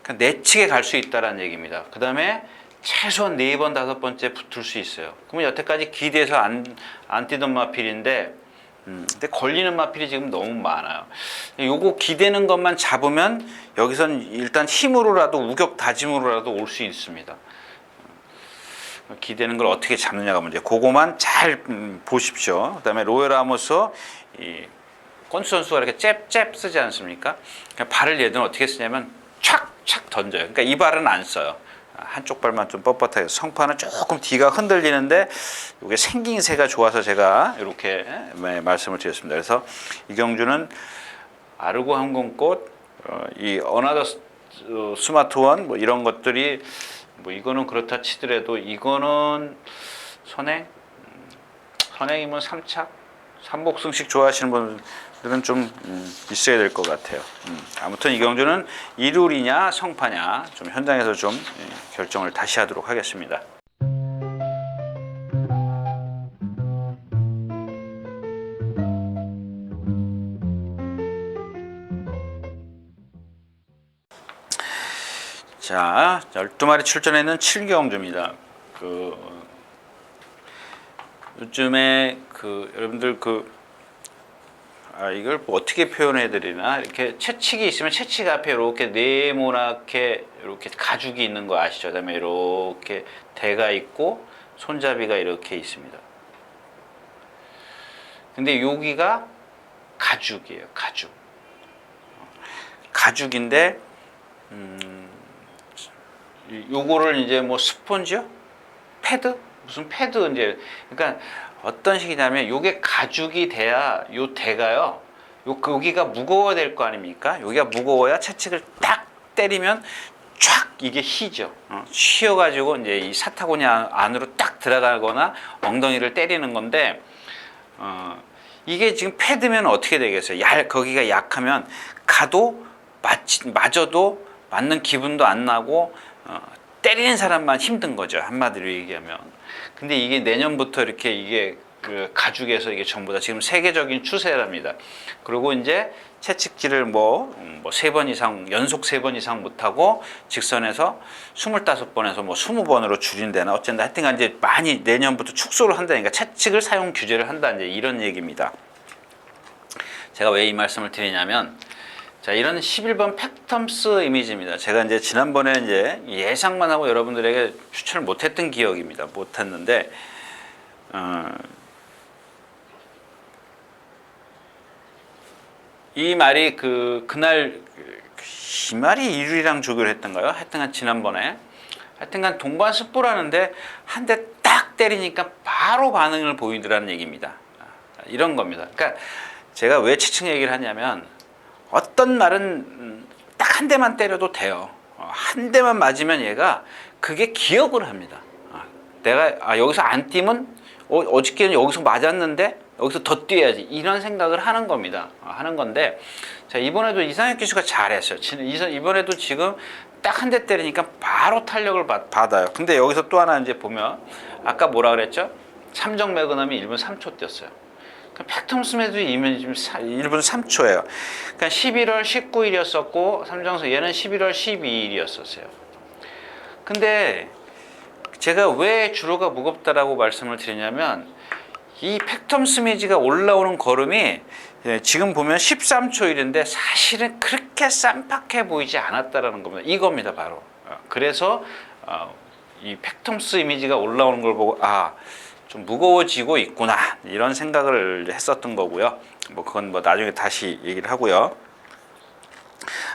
그러니까 내측에 갈 수 있다는 얘기입니다. 그 다음에 최소한 4번, 5번째 붙을 수 있어요. 그러면 여태까지 기대서 안 뛰던 마필인데, 근데 걸리는 마필이 지금 너무 많아요. 요거 기대는 것만 잡으면 여기선 일단 힘으로라도 우격 다짐으로라도 올 수 있습니다. 기대는 걸 어떻게 잡느냐가 문제. 그거만 잘 보십시오. 그다음에 로열 아모스 이 건수 선수가 이렇게 잽 쓰지 않습니까? 그러니까 발을 얘는 어떻게 쓰냐면 착착 던져요. 그러니까 이 발은 안 써요. 한쪽 발만 좀 뻣뻣하게. 성판은 조금 뒤가 흔들리는데 이게 생김새가 좋아서 제가 이렇게 말씀을 드렸습니다. 그래서 이경주는 아르고 항공꽃, 이 어나더 스마트원 뭐 이런 것들이 뭐 이거는 그렇다 치더라도 이거는 선행이면 3착, 삼복승식 좋아하시는 분들은 좀 있어야 될 것 같아요. 아무튼 이경주는 이룰이냐 성파냐 좀 현장에서 좀 결정을 다시 하도록 하겠습니다. 자, 12마리 출전했는 7경주입니다. 요즘에 여러분들 이걸 뭐 어떻게 표현해 드리나, 이렇게 채찍이 있으면 채찍 앞에 이렇게 네모나게 이렇게 가죽이 있는 거 아시죠? 그다음에 이렇게 대가 있고 손잡이가 이렇게 있습니다. 근데 여기가 가죽이에요. 가죽인데 요거를 이제 뭐 스폰지요? 패드? 무슨 패드 이제. 그러니까 어떤 식이냐면 요게 가죽이 돼야 요 대가요. 여기가 무거워야 될 거 아닙니까? 여기가 무거워야 채찍을 딱 때리면 촥 이게 휘죠. 휘어가지고 이제 이 사타구니 안으로 딱 들어가거나 엉덩이를 때리는 건데, 이게 지금 패드면 어떻게 되겠어요? 거기가 약하면 가도 맞아도 맞는 기분도 안 나고 때리는 사람만 힘든 거죠. 한마디로 얘기하면. 근데 이게 내년부터 이렇게 이게 가죽에서 이게 전부 다 지금 세계적인 추세랍니다. 그리고 이제 채찍질을 뭐 3번 이상, 연속 3번 이상 못하고 직선에서 25번에서 뭐 20번으로 줄인다나 어쩐다. 하여튼간 이제 많이 내년부터 축소를 한다니까, 채찍을 사용 규제를 한다. 이제 이런 얘기입니다. 제가 왜 이 말씀을 드리냐면, 자, 이런 11번 팩텀스 이미지입니다. 제가 이제 지난번에 이제 예상만 하고 여러분들에게 추천을 못했던 기억입니다. 못했는데, 이 말이 그날 이 말이 이룰이랑 조교를 했던가요? 하여튼간 지난번에 하여튼간 동반 습보라는데 한 대 딱 때리니까 바로 반응을 보이더라는 얘기입니다. 이런 겁니다. 그러니까 제가 왜 채찍 얘기를 하냐면, 어떤 말은 딱 한 대만 때려도 돼요. 한 대만 맞으면 얘가 그게 기억을 합니다. 내가 여기서 안 뛰면 어저께는 여기서 맞았는데 여기서 더 뛰어야지, 이런 생각을 하는 겁니다. 하는 건데, 자, 이번에도 이상혁 기수가 잘했어요. 이번에도 지금 딱 한 대 때리니까 바로 탄력을 받아요. 근데 여기서 또 하나 이제 보면, 아까 뭐라 그랬죠? 삼정 매그넘이 1분 3초 뛰었어요. 팩텀스매도 이면 지금 1분 3초예요. 그러니까 11월 19일이었었고 삼정수 얘는 11월 12일이었었어요. 근데 제가 왜 주로가 무겁다라고 말씀을 드리냐면, 이 팩텀스매지가 올라오는 걸음이 지금 보면 13초일인데 사실은 그렇게 쌈박해 보이지 않았다라는 겁니다. 이겁니다, 바로. 그래서 이 팩텀스 이미지가 올라오는 걸 보고 좀 무거워지고 있구나, 이런 생각을 했었던 거고요. 뭐 그건 뭐 나중에 다시 얘기를 하고요.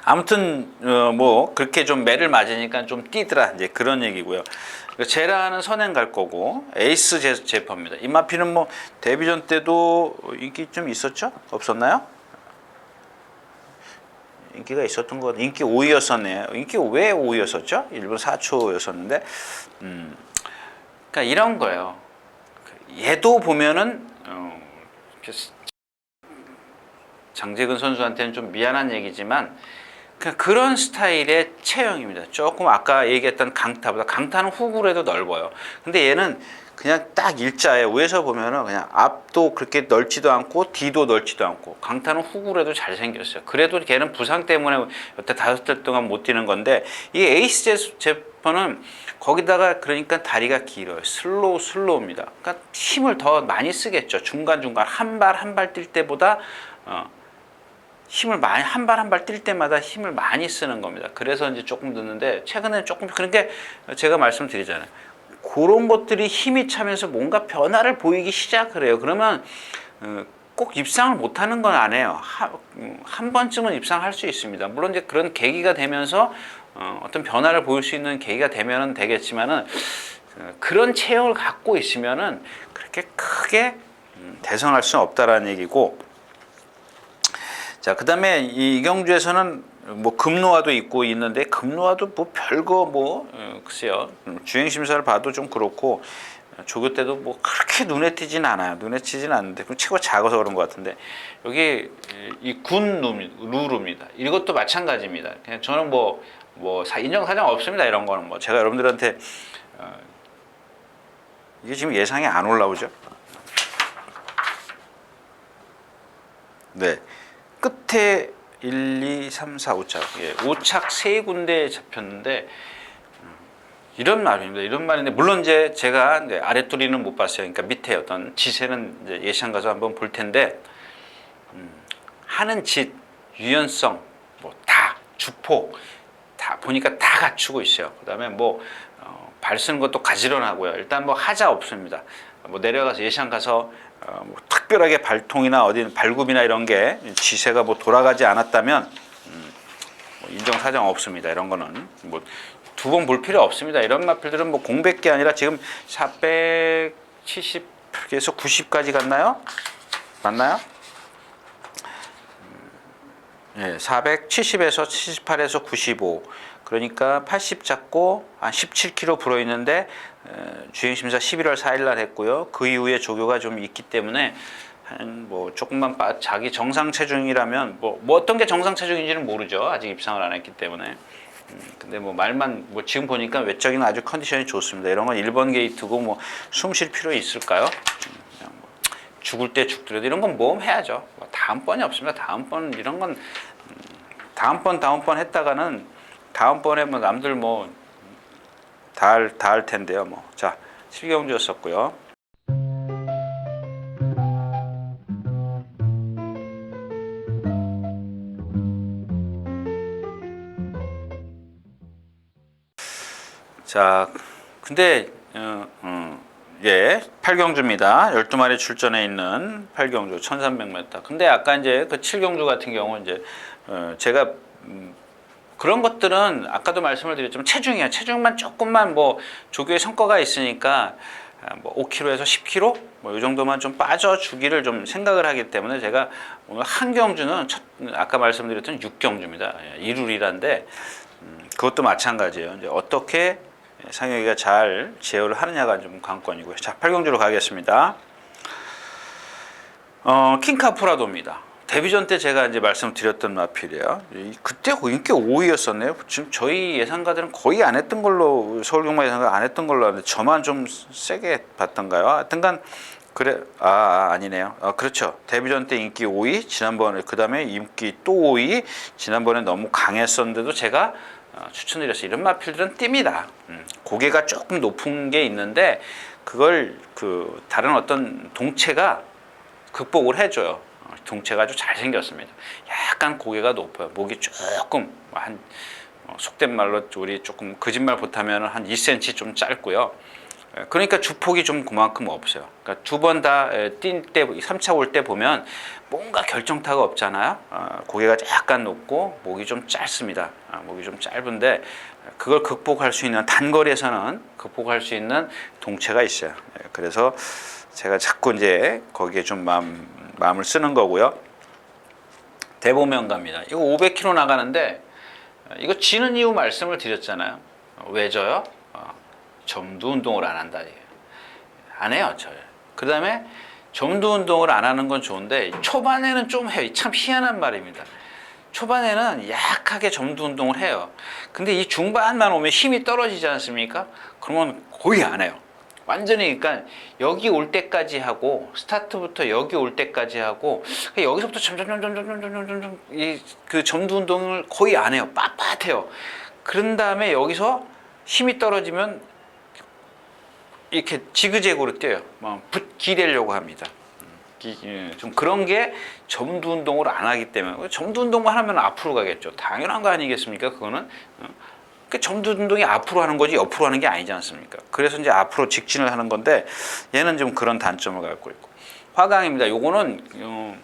아무튼 뭐 그렇게 좀 매를 맞으니까 좀 뛰더라, 이제 그런 얘기고요. 제라는 선행 갈 거고, 에이스 제퍼입니다. 이 마피는 뭐 데뷔전 때도 인기 좀 있었죠? 없었나요? 인기가 있었던 거, 인기 5위였었네요. 인기 왜 5위였었죠? 1분 4초였었는데, 그러니까 이런 거예요. 얘도 보면은 장재근 선수한테는 좀 미안한 얘기지만 그런 스타일의 체형입니다. 조금 아까 얘기했던 강타보다 강타는 후구라도 넓어요. 근데 얘는 그냥 딱 일자예요. 위에서 보면은 그냥 앞도 그렇게 넓지도 않고 뒤도 넓지도 않고 강타는 후구라도 잘생겼어요. 그래도 걔는 부상 때문에 여태 5달 동안 못 뛰는 건데 이 에이스 제퍼는 거기다가 그러니까 다리가 길어요. 슬로우입니다. 그러니까 힘을 더 많이 쓰겠죠. 중간중간 한 발 한 발 뛸 때보다 힘을 많이 한 발 한 발 뛸 때마다 힘을 많이 쓰는 겁니다. 그래서 이제 조금 늦는데 최근에 조금 그러니까 제가 말씀드리잖아요. 그런 것들이 힘이 차면서 뭔가 변화를 보이기 시작을 해요. 그러면 꼭 입상을 못하는 건 아니에요. 한 번쯤은 입상할 수 있습니다. 물론 이제 그런 계기가 되면서 어떤 변화를 보일 수 있는 계기가 되면은 되겠지만은 그런 체형을 갖고 있으면은 그렇게 크게 대성할 수는 없다라는 얘기고. 자, 그다음에 이경주에서는 뭐 급노화도 있고 있는데 급노화도 뭐 별거 글쎄요. 주행 심사를 봐도 좀 그렇고 조교 때도 뭐 그렇게 눈에 띄진 않아요. 눈에 띄진 않는데 그럼 체구가 작아서 그런 것 같은데 여기 이 군 루루입니다. 이것도 마찬가지입니다. 그냥 저는 인정 사정 없습니다. 이런 거는 뭐 제가 여러분들한테 이게 지금 예상이 안 올라오죠. 네. 끝에 1, 2, 3, 4, 5착. 예, 5착 3군데 잡혔는데 이런 말입니다. 이런 말인데 물론 이제 제가 이제 아랫도리는 못 봤어요. 그러니까 밑에 어떤 지세는 이제 예시장 가서 한번 볼 텐데 하는 짓, 유연성, 다 주포 다 보니까 다 갖추고 있어요. 그다음에 발 쓰는 것도 가지런하고요. 일단 하자 없습니다. 내려가서 예시장 가서 특별하게 발통이나 어디 발굽이나 이런 게 지세가 돌아가지 않았다면 인정사정 없습니다. 이런 거는 두 번 볼 필요 없습니다. 이런 마필들은 공백이 아니라 지금 470에서 90까지 갔나요? 맞나요? 예, 470에서 78에서 95 그러니까 80 잡고 한 17kg 불어 있는데 주행심사 11월 4일 날 했고요. 그 이후에 조교가 좀 있기 때문에 한 조금만 자기 정상 체중이라면 어떤 게 정상 체중인지는 모르죠. 아직 입상을 안 했기 때문에. 근데 말만 지금 보니까 외적인 아주 컨디션이 좋습니다. 이런 건 1번 게이트고 숨 쉴 필요 있을까요? 그냥 죽을 때 죽더라도 이런 건 모험해야죠. 다음번이 없습니다. 다음번 이런 건 다음번 했다가는 다음번에 남들 다 할 텐데요. 자, 7경주였었고요. 자, 근데 예, 8경주입니다. 12마리 출전해 있는 8경주 1300m. 근데 아까 이제 그 7경주 같은 경우 이제 제가 그런 것들은 아까도 말씀을 드렸지만 체중이야. 체중만 조금만 조교의 성과가 있으니까 5kg에서 10kg 이 정도만 좀 빠져주기를 좀 생각을 하기 때문에 제가 오늘 한 경주는 아까 말씀드렸던 6경주입니다. 1룰이란데 그것도 마찬가지예요. 이제 어떻게 상혁이가 잘 제어를 하느냐가 좀 관건이고요. 자, 8경주로 가겠습니다. 킹카프라도입니다. 데뷔전 때 제가 이제 말씀드렸던 마필이에요. 그때 인기 5위였었네요. 지금 저희 예상가들은 거의 안 했던 걸로 서울경마 예상가 안 했던 걸로 아는데 저만 좀 세게 봤던가요? 하여튼간 그래 아니네요. 그렇죠. 데뷔전 때 인기 5위, 지난번에 그다음에 인기 또 5위, 지난번에 너무 강했었는데도 제가 추천드렸어요. 이런 마필들은 띱니다. 고개가 조금 높은 게 있는데 그걸 다른 어떤 동체가 극복을 해줘요. 동체가 아주 잘생겼습니다. 약간 고개가 높아요. 목이 조금 속된 말로 우리 조금 거짓말 못하면 한 2cm 좀 짧고요. 그러니까 주폭이 좀 그만큼 없어요. 그러니까 두 번 다 뛸 때 3차 올 때 보면 뭔가 결정타가 없잖아요. 고개가 약간 높고 목이 좀 짧습니다. 목이 좀 짧은데 그걸 극복할 수 있는 단거리에서는 극복할 수 있는 동체가 있어요. 그래서 제가 자꾸 이제 거기에 좀 마음을 쓰는 거고요. 대보명가입니다. 이거 500km 나가는데 이거 지는 이유 말씀을 드렸잖아요. 왜 져요? 점도 운동을 안 한다. 안 해요. 그 다음에 점두 운동을 안 하는 건 좋은데 초반에는 좀 해요. 참 희한한 말입니다. 초반에는 약하게 점두 운동을 해요. 근데 이 중반만 오면 힘이 떨어지지 않습니까? 그러면 거의 안 해요. 완전히 그러니까 여기 올 때까지 하고 스타트부터 여기 올 때까지 하고 여기서부터 점점 그 점두 운동을 거의 안 해요. 빳빳해요. 그런 다음에 여기서 힘이 떨어지면 이렇게 지그재그로 뛰어요. 기대려고 합니다. 좀 그런 게 점두 운동을 안 하기 때문에 점두 운동만 하면 앞으로 가겠죠. 당연한 거 아니겠습니까? 그거는 그 점두 운동이 앞으로 하는 거지 옆으로 하는 게 아니지 않습니까? 그래서 이제 앞으로 직진을 하는 건데 얘는 좀 그런 단점을 갖고 있고 화강입니다. 요거는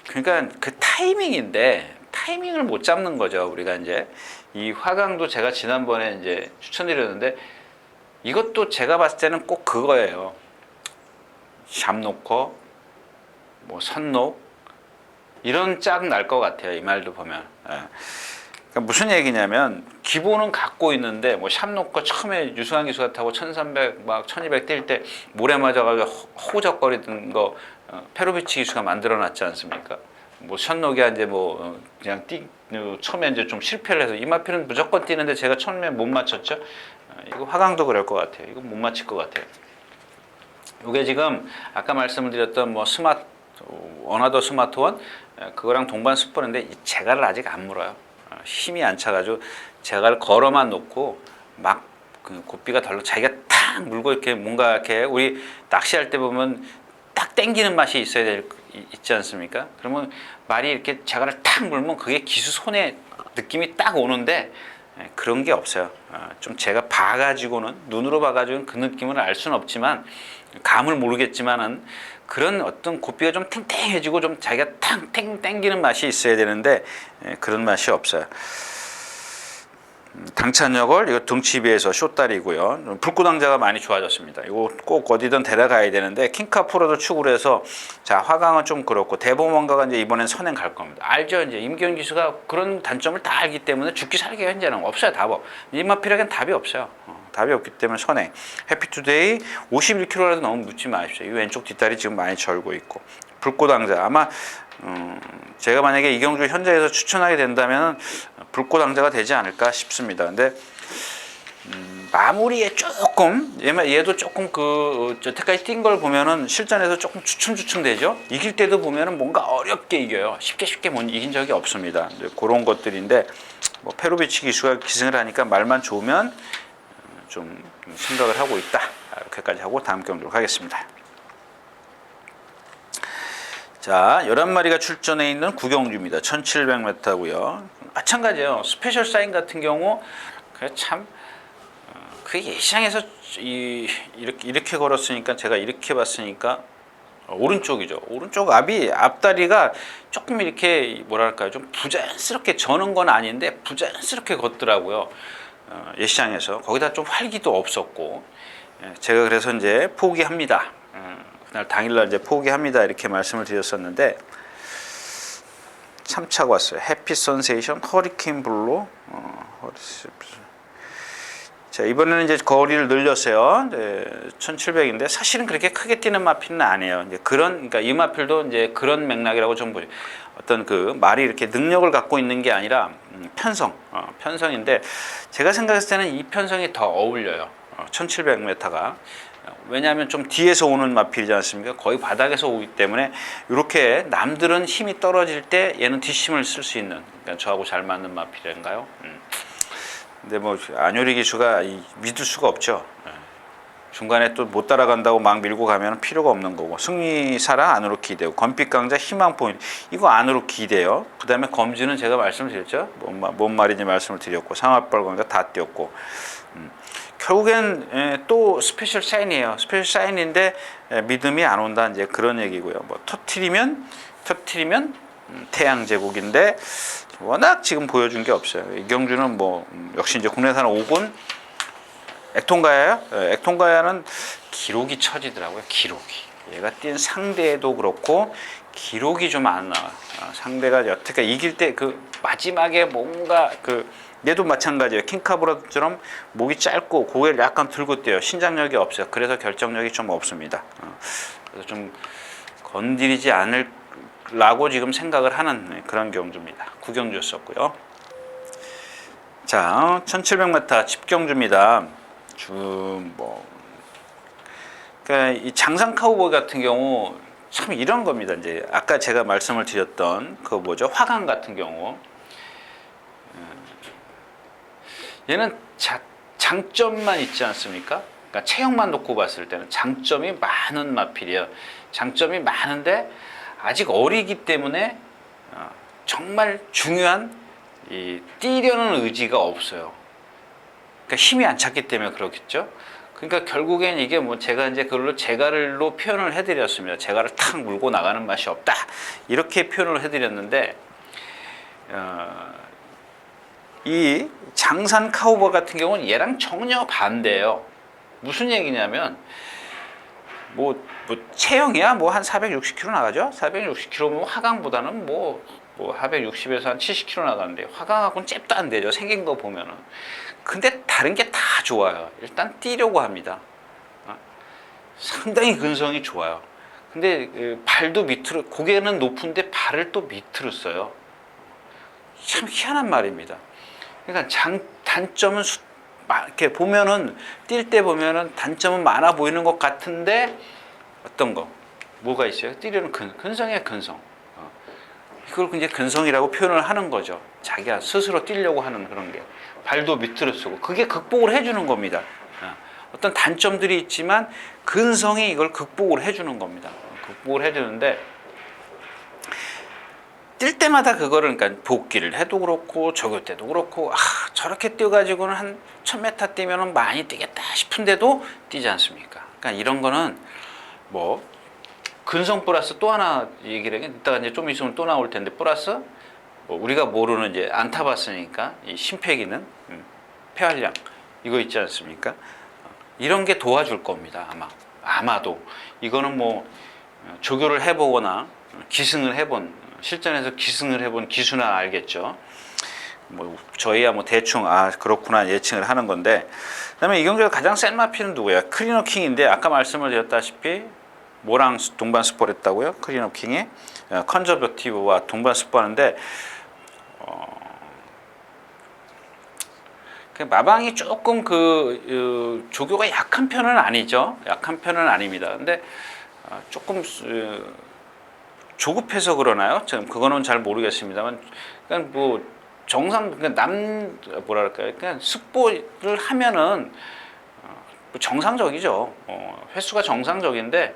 그러니까 그 타이밍인데 타이밍을 못 잡는 거죠. 우리가 이제 이 화강도 제가 지난번에 이제 추천드렸는데 이것도 제가 봤을 때는 꼭 그거예요. 샵 놓고 뭐 선놓 이런 짝 날 것 같아요. 이 말도 보면. 그러니까 무슨 얘기냐면 기본은 갖고 있는데 뭐 샵 놓고 처음에 유승환 기수가 타고 1300 막 1200 뛸 때 모래 맞아가지고 호적거리던 거 페로비치 기수가 만들어놨지 않습니까? 뭐 션노기가 이제 뭐 그냥 처음에 이제 좀 실패를 해서 이마필은 무조건 뛰는데 제가 처음에 못 맞췄죠. 이거 화강도 그럴 것 같아요. 이거 못 맞힐 것 같아요. 이게 지금 아까 말씀을 드렸던 뭐 어나더 스마트원 그거랑 동반 스포인데 이 제갈을 아직 안 물어요. 힘이 안 차가지고 제갈을 걸어만 놓고 막 그 고삐가 덜러 자기가 탁 물고 이렇게 뭔가 이렇게 우리 낚시할 때 보면 딱 땡기는 맛이 있지 않습니까? 그러면 말이 이렇게 제갈을 탁 물면 그게 기수 손에 느낌이 딱 오는데 그런 게 없어요. 좀 제가 봐가지고는 눈으로 봐가지고는 그 느낌을 알 수는 없지만 감을 모르겠지만은 그런 어떤 고삐가 좀 탱탱해지고 좀 자기가 탕 땡기는 맛이 있어야 되는데 그런 맛이 없어요. 당찬여걸 이거 등치에 비해서 숏다리고요. 불구당자가 많이 좋아졌습니다. 이거 꼭 어디든 데려가야 되는데 킹카 프로도 추구를 해서 자 화강은 좀 그렇고 대범원가가 이제 이번엔 선행 갈 겁니다. 알죠? 이제 임기현 기수가 그런 단점을 다 알기 때문에 죽기 살기 현재는 없어요. 답 없. 이마필에겐 답이 없어요. 답이 없기 때문에 선행. 해피투데이 51kg라도 너무 묻지 마십시오. 이 왼쪽 뒷다리 지금 많이 절고 있고 불구당자 아마 제가 만약에 이경주 현장에서 추천하게 된다면 불꽃왕자가 되지 않을까 싶습니다. 근데 마무리에 조금 얘도 조금 여태까지 뛴 걸 보면은 실전에서 조금 주춤주춤 되죠. 이길 때도 보면은 뭔가 어렵게 이겨요. 쉽게 못 이긴 적이 없습니다. 그런 것들인데 뭐 페로비치 기수가 기승을 하니까 말만 좋으면 좀 생각을 하고 있다. 이렇게까지 하고 다음 경기로 가겠습니다. 자, 11마리가 출전해 있는 구경주입니다. 1700m고요. 마찬가지예요. 스페셜 사인 같은 경우 참 그게 예시장에서 이렇게 걸었으니까 제가 이렇게 봤으니까 오른쪽이죠. 오른쪽 앞다리가 조금 이렇게 뭐랄까요, 좀 부자연스럽게 저는 건 아닌데 부자연스럽게 걷더라고요. 예시장에서 거기다 좀 활기도 없었고 제가 그래서 이제 포기합니다. 그날 당일날 이제 포기합니다 이렇게 말씀을 드렸었는데 참 차고 왔어요. 해피 선세이션, 허리케인 블루, 자 이번에는 이제 거리를 늘렸어요. 1700인데 사실은 그렇게 크게 뛰는 마필은 아니에요. 이제 그러니까 이 마필도 이제 그런 맥락이라고 좀 보죠. 어떤 그 말이 이렇게 능력을 갖고 있는 게 아니라 편성인데 제가 생각했을 때는 이 편성이 더 어울려요. 1700m가. 왜냐하면 좀 뒤에서 오는 마필이지 않습니까? 거의 바닥에서 오기 때문에 이렇게 남들은 힘이 떨어질 때 얘는 뒷심을 쓸 수 있는 그러니까 저하고 잘 맞는 마필인가요? 근데 뭐 안효리 기수가 믿을 수가 없죠. 중간에 또 못 따라간다고 막 밀고 가면 필요가 없는 거고 승리사랑 안으로 기대고 건빛강자 희망 포인트 이거 안으로 기대요. 그 다음에 검지는 제가 말씀을 드렸죠. 뭔 말인지 말씀을 드렸고 상하벌강자 다 뛰었고 결국엔 또 스페셜 사인이에요. 스페셜 사인인데 믿음이 안 온다 이제 그런 얘기고요. 뭐 터트리면 태양 제국인데 워낙 지금 보여준 게 없어요. 이경주는 뭐 역시 이제 국내산 5군 액통가야요. 액통가야는 기록이 처지더라고요. 기록이 얘가 뛴 상대도 그렇고 기록이 좀 안 나와. 상대가 여태까지 이길 때 그 마지막에 뭔가 얘도 마찬가지예요. 킹카브라처럼 목이 짧고 고개를 약간 들고 뛰어요. 신장력이 없어요. 그래서 결정력이 좀 없습니다. 그래서 좀 건드리지 않으려고 지금 생각을 하는 그런 경주입니다. 구경주였었고요. 자, 1700m 집경주입니다. 그러니까 이 장상 카우보이 같은 경우 참 이런 겁니다. 이제 아까 제가 말씀을 드렸던 그 뭐죠? 화강 같은 경우 얘는 장점만 있지 않습니까? 그러니까 체형만 놓고 봤을 때는 장점이 많은 마필이에요. 장점이 많은데 아직 어리기 때문에 정말 중요한 이 뛰려는 의지가 없어요. 그러니까 힘이 안 찼기 때문에 그렇겠죠. 그러니까 결국엔 이게 뭐 제가 이제 그걸로 제갈로 표현을 해드렸습니다. 제갈을 탁 물고 나가는 맛이 없다. 이렇게 표현을 해드렸는데 이 장산 카우보이 같은 경우는 얘랑 전혀 반대예요. 무슨 얘기냐면 뭐 체형이야 뭐 한 460km 나가죠. 460km면 화강보다는 뭐 460에서 한 70km 나가는데 화강하고는 잽도 안 되죠. 생긴 거 보면은. 근데 다른 게 다 좋아요. 일단 뛰려고 합니다. 상당히 근성이 좋아요. 근데 발도 밑으로, 고개는 높은데 발을 또 밑으로 써요. 참 희한한 말입니다. 그러니까 단점은 이렇게 보면은 뛸 때 보면은 단점은 많아 보이는 것 같은데 어떤 거 뭐가 있어요? 뛰려는 근성의 근성. 이걸 이제 근성이라고 표현을 하는 거죠. 자기가 스스로 뛰려고 하는 그런 게 발도 밑으로 쓰고 그게 극복을 해주는 겁니다. 어떤 단점들이 있지만 근성이 이걸 극복을 해주는 겁니다. 극복을 해주는데 뛸 때마다 그거를 그러니까 복귀를 해도 그렇고 조교 때도 그렇고 저렇게 뛰어가지고는 한 1000m 뛰면은 많이 뛰겠다 싶은데도 뛰지 않습니까? 그러니까 이런 거는 뭐 근성 플러스 또 하나 얘기를 해. 이따가 이제 좀 있으면 또 나올 텐데 플러스 뭐 우리가 모르는 이제 안 타봤으니까 이 심폐기능, 폐활량 이거 있지 않습니까? 이런 게 도와줄 겁니다. 아마도 이거는 뭐 조교를 해보거나 기승을 해본 실전에서 기승을 해본 기수나 알겠죠. 뭐 저희야 뭐 대충 그렇구나 예측을 하는 건데 그다음에 이 경기에서 가장 센 마피는 누구야? 크리노킹인데 아까 말씀을 드렸다시피 뭐랑 동반 스포했다고요? 크리노킹이 컨저버티브와 동반 스포하는데 마방이 조금 조교가 약한 편은 아니죠. 약한 편은 아닙니다. 근데 조금 조급해서 그러나요? 지금 그거는 잘 모르겠습니다만, 그러니까 뭐 그러니까 뭐랄까요? 그냥 습보를 하면은 정상적이죠. 횟수가 정상적인데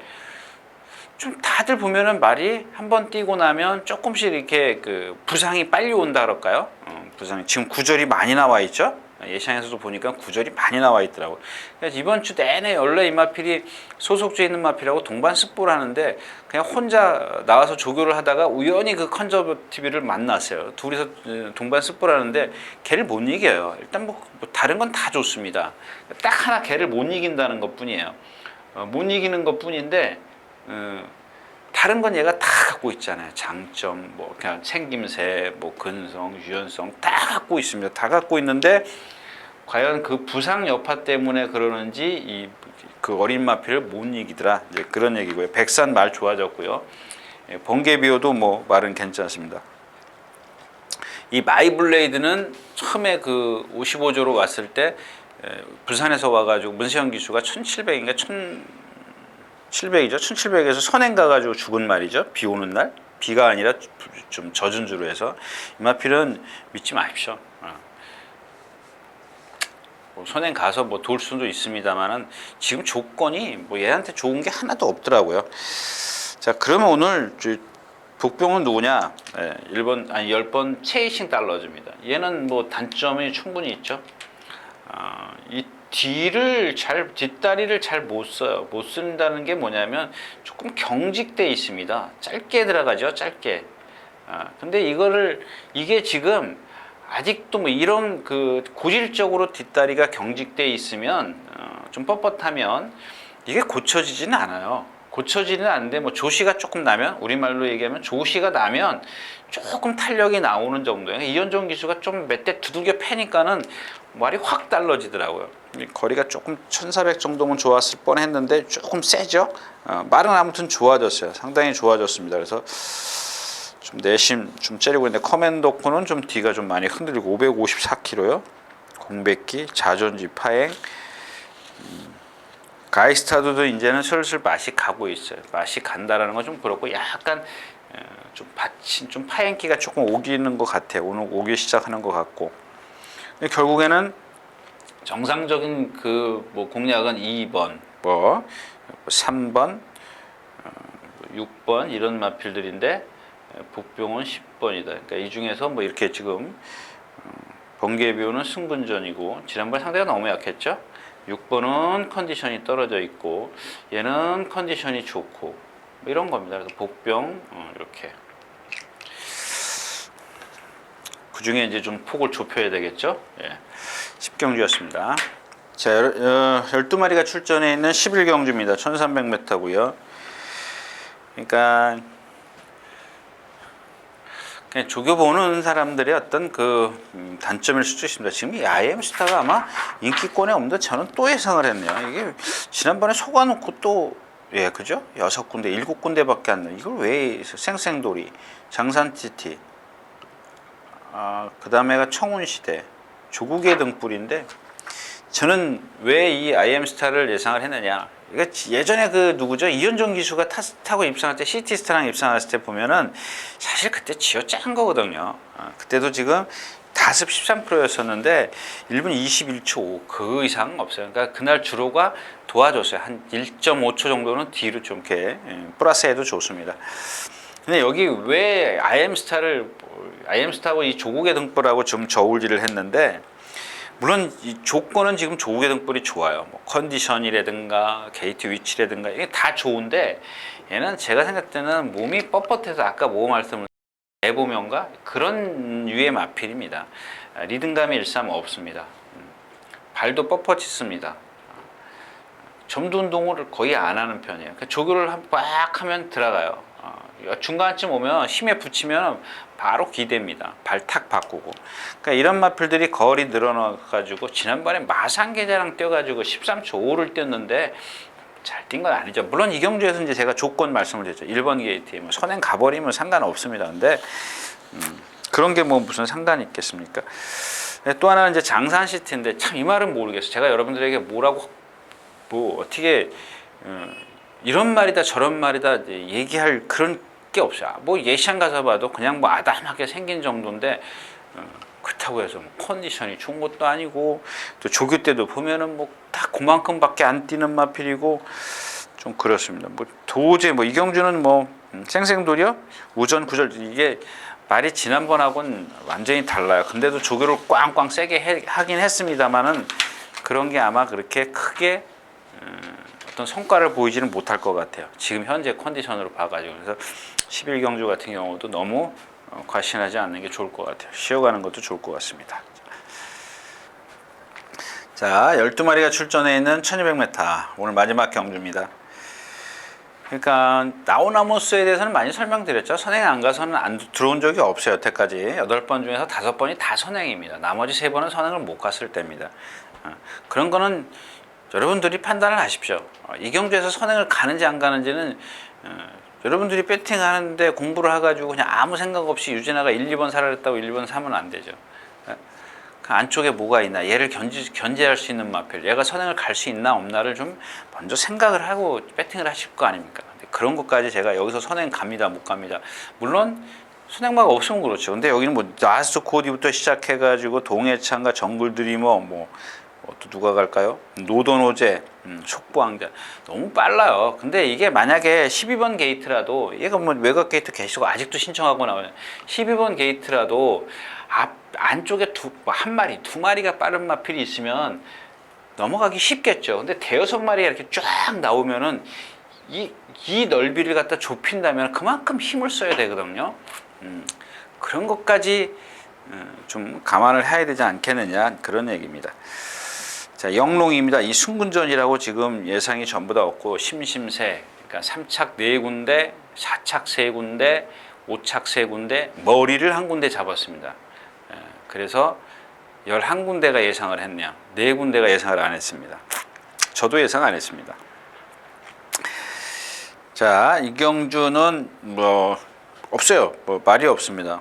좀 다들 보면은 말이 한번 뛰고 나면 조금씩 이렇게 부상이 빨리 온다 그럴까요? 부상이 지금 구절이 많이 나와 있죠. 예상에서도 보니까 구절이 많이 나와 있더라고요. 그래서 이번 주 내내 원래 이 마필이 소속주에 있는 마필하고 동반 습보를 하는데 그냥 혼자 나와서 조교를 하다가 우연히 그 컨저버티브를 만났어요. 둘이서 동반 습보를 하는데 걔를 못 이겨요. 일단 뭐 다른 건 다 좋습니다. 딱 하나 걔를 못 이긴다는 것 뿐이에요. 못 이기는 것 뿐인데 다른 건 얘가 다 갖고 있잖아요. 장점, 뭐 그냥 생김새, 뭐 근성, 유연성 다 갖고 있습니다. 다 갖고 있는데 과연 그 부상 여파 때문에 그러는지 그 어린 마필을 못 이기더라. 이제 그런 얘기고요. 백산 말 좋아졌고요. 번개비오도 뭐 말은 괜찮습니다. 이 마이블레이드는 처음에 그 55조로 왔을 때 부산에서 와가지고 문세영 기수가 1700인가 1700이죠. 1700에서 선행 가가지고 죽은 말이죠. 비 오는 날. 비가 아니라 좀 젖은 주로 해서 이 마필은 믿지 마십시오. 뭐 선행 가서 뭐 돌 수도 있습니다만은 지금 조건이 뭐 얘한테 좋은 게 하나도 없더라고요. 자, 그러면 오늘 복병은 누구냐? 10번 체이싱 달러즈입니다. 얘는 뭐 단점이 충분히 있죠. 이 뒷다리를 잘 못 써요. 못 쓴다는 게 뭐냐면 조금 경직돼 있습니다. 짧게 들어가죠, 짧게. 근데 이게 지금 아직도 뭐 이런 고질적으로 뒷다리가 경직돼 있으면 좀 뻣뻣하면 이게 고쳐지지는 않아요. 고쳐지는 않는데 뭐 조시가 조금 나면, 우리말로 얘기하면 조시가 나면 조금 탄력이 나오는 정도예요. 이현종 기수가 좀 몇 대 두들겨 패니까는 말이 확 달라지더라고요. 거리가 조금 1400 정도면 좋았을 뻔했는데 조금 세죠. 말은 아무튼 좋아졌어요. 상당히 좋아졌습니다. 그래서 좀 내심 좀 째리고 있는데, 커맨더코는 좀 뒤가 좀 많이 흔들리고 554kg요. 공백기, 자존지 파행. 가이스타드도 이제는 슬슬 맛이 가고 있어요. 맛이 간다라는 건 좀 그렇고, 약간 좀 받친, 좀 파행기가 조금 오기는 것 같아요. 오늘 오기 시작하는 것 같고. 근데 결국에는 정상적인 그 뭐 공략은 2번, 뭐 3번, 6번 이런 마필들인데, 복병은 10번이다. 그러니까 이 중에서 뭐 이렇게 지금 번개비오는 승분전이고, 지난번 상대가 너무 약했죠. 6번은 컨디션이 떨어져 있고, 얘는 컨디션이 좋고, 뭐 이런 겁니다. 그래서 복병 이렇게. 그 중에 이제 좀 폭을 좁혀야 되겠죠. 예. 10경주였습니다. 자, 12마리가 출전해 있는 11경주입니다. 1300m고요. 그러니까 그냥 조교보는 사람들의 어떤 그 단점일 수도 있습니다. 지금 이 IM스타가 아마 인기권에 없는데 저는 또 예상을 했네요. 이게 지난번에 속아놓고 또, 예, 그죠? 6군데, 7군데밖에 안 나요. 이걸 왜 생생돌이, 장산TT, 그 다음에가 청운시대, 조국의 등불인데, 저는 왜 이 IM스타를 예상을 했느냐. 이거 예전에 그 누구죠? 이현종 기수가 타고 입상할 때, 시티스타랑 입상했을 때 보면은 사실 그때 쥐어짠 거거든요. 그때도 지금 다습 13%였었는데 1분 21초 5, 그 이상 없어요. 그러니까 그날 주로가 도와줬어요. 한 1.5초 정도는 뒤로 좀 이렇게 플러스해도 좋습니다. 근데 여기 왜 IM스타하고 이 조국의 등불하고 좀 저울질을 했는데, 물론 이 조건은 지금 조국의 등불이 좋아요. 뭐 컨디션이라든가 게이트 위치라든가 이게 다 좋은데, 얘는 제가 생각할 때는 몸이 뻣뻣해서, 아까 뭐 말씀을 내보면가 그런 유의 마필입니다. 리듬감이 일삼 없습니다. 발도 뻣뻣했습니다. 점도 운동을 거의 안 하는 편이에요. 그러니까 조교를 빡 하면 들어가요. 중간쯤 오면 힘에 붙이면 바로 기대입니다. 발 탁 바꾸고. 그러니까 이런 마필들이 거리 늘어나가지고, 지난번에 마산계자랑 뛰어가지고 13초 5를 뛰었는데 잘 뛴 건 아니죠. 물론 이 경주에서 이제 제가 조건 말씀을 드렸죠. 1번 게이트에 뭐 선행 가버리면 상관없습니다. 근데 그런 게 뭐 무슨 상관이 있겠습니까? 또 하나는 이제 장산시티인데, 참 이 말은 모르겠어요. 제가 여러분들에게 뭐라고 뭐 어떻게 이런 말이다 저런 말이다 얘기할 그런 게 없어요. 뭐 예시안 가서 봐도 그냥 뭐 아담하게 생긴 정도인데, 그렇다고 해서 뭐 컨디션이 좋은 것도 아니고, 또 조교 때도 보면은 뭐 딱 그만큼밖에 안 뛰는 마필이고, 좀 그렇습니다. 뭐 도저히 뭐 이경주는 뭐 생생도려 우전 구절, 이게 말이 지난번하고는 완전히 달라요. 근데도 조교를 꽝꽝 세게 하긴 했습니다만은, 그런 게 아마 그렇게 크게 어떤 성과를 보이지는 못할 것 같아요. 지금 현재 컨디션으로 봐가지고. 그래서 11경주 같은 경우도 너무 과신하지 않는 게 좋을 것 같아요. 쉬어가는 것도 좋을 것 같습니다. 자, 12마리가 출전해 있는 1200m, 오늘 마지막 경주입니다. 그러니까 나우나모스에 대해서는 많이 설명드렸죠. 선행 안 가서는 안 들어온 적이 없어요. 여태까지 8번 중에서 5번이 다 선행입니다. 나머지 3번은 선행을 못 갔을 때입니다. 그런 거는 여러분들이 판단을 하십시오. 이 경주에서 선행을 가는지 안 가는지는 여러분들이 배팅하는데 공부를 해가지고 그냥 아무 생각 없이 유진아가 1, 2번 사라 그랬다고 1, 2번 사면 안 되죠. 그 안쪽에 뭐가 있나, 얘를 견제할 수 있는 마필, 얘가 선행을 갈 수 있나 없나를 좀 먼저 생각을 하고 배팅을 하실 거 아닙니까? 근데 그런 것까지 제가 여기서 선행 갑니다 못 갑니다, 물론 선행마가 없으면 그렇죠. 근데 여기는 뭐 라스트 코디부터 시작해가지고 동해창과 정글드리머, 또 누가 갈까요? 노도노제, 속보왕자, 너무 빨라요. 근데 이게 만약에 12번 게이트라도, 얘가 뭐 외곽 게이트 계시고 아직도 신청하고 나와요. 12번 게이트라도 안쪽에 한 마리, 두 마리가 빠른 마필이 있으면 넘어가기 쉽겠죠. 근데 대여섯 마리가 이렇게 쫙 나오면은 이 넓이를 갖다 좁힌다면 그만큼 힘을 써야 되거든요. 그런 것까지 좀 감안을 해야 되지 않겠느냐, 그런 얘기입니다. 자, 영롱입니다. 이 승분전이라고 지금 예상이 전부 다 없고, 심심새, 그러니까 3착 4군데, 4착 3군데, 5착 3군데, 머리를 한 군데 잡았습니다. 그래서 11군데가 예상을 했냐, 4군데가 예상을 안 했습니다. 저도 예상 안 했습니다. 자, 이경주는 뭐 없어요. 뭐 말이 없습니다.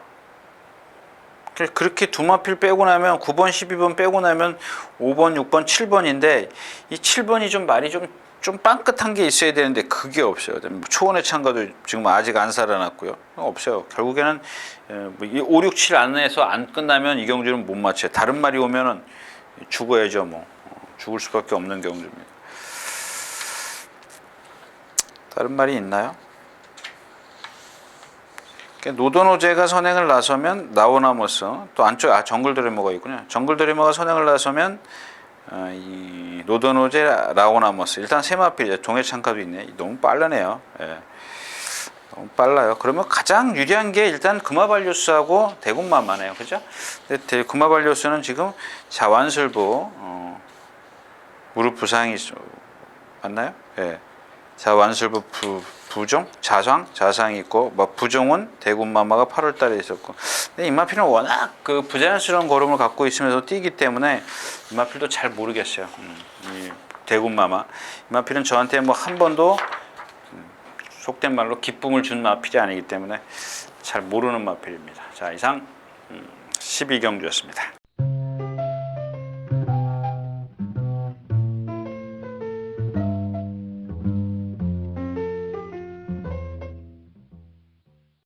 그렇게 두 마필 빼고 나면 9번, 12번 빼고 나면 5번, 6번, 7번인데 이 7번이 좀 말이 좀 빵긋한 게 있어야 되는데 그게 없어요. 초원의 창가도 지금 아직 안 살아났고요. 없어요. 결국에는 5, 6, 7 안에서 안 끝나면 이경주는 못 맞춰요. 다른 말이 오면은 죽어야죠. 뭐 죽을 수밖에 없는 경주입니다. 다른 말이 있나요? 노도노제가 선행을 나서면 나오나모스, 또 안쪽 정글 드리머가 있군요. 정글 드리머가 선행을 나서면 이 노도노제 라오나모스, 일단 세마필 동해창가도 있네. 너무 빠르네요. 예. 너무 빨라요. 그러면 가장 유리한 게 일단 금화발료스하고 대군마마네요. 그죠? 근데 금화발료스는 지금 자완술부 무릎 부상이 맞나요? 예. 자완술부 부종, 자상이 있고, 뭐 부종은 대군마마가 8월달에 있었고, 근데 임마필은 워낙 그 부자연스러운 걸음을 갖고 있으면서 뛰기 때문에 임마필도 잘 모르겠어요. 이 대군마마 임마필은 저한테 뭐 한 번도 속된 말로 기쁨을 준 마필이 아니기 때문에 잘 모르는 마필입니다. 자, 이상 12경주였습니다.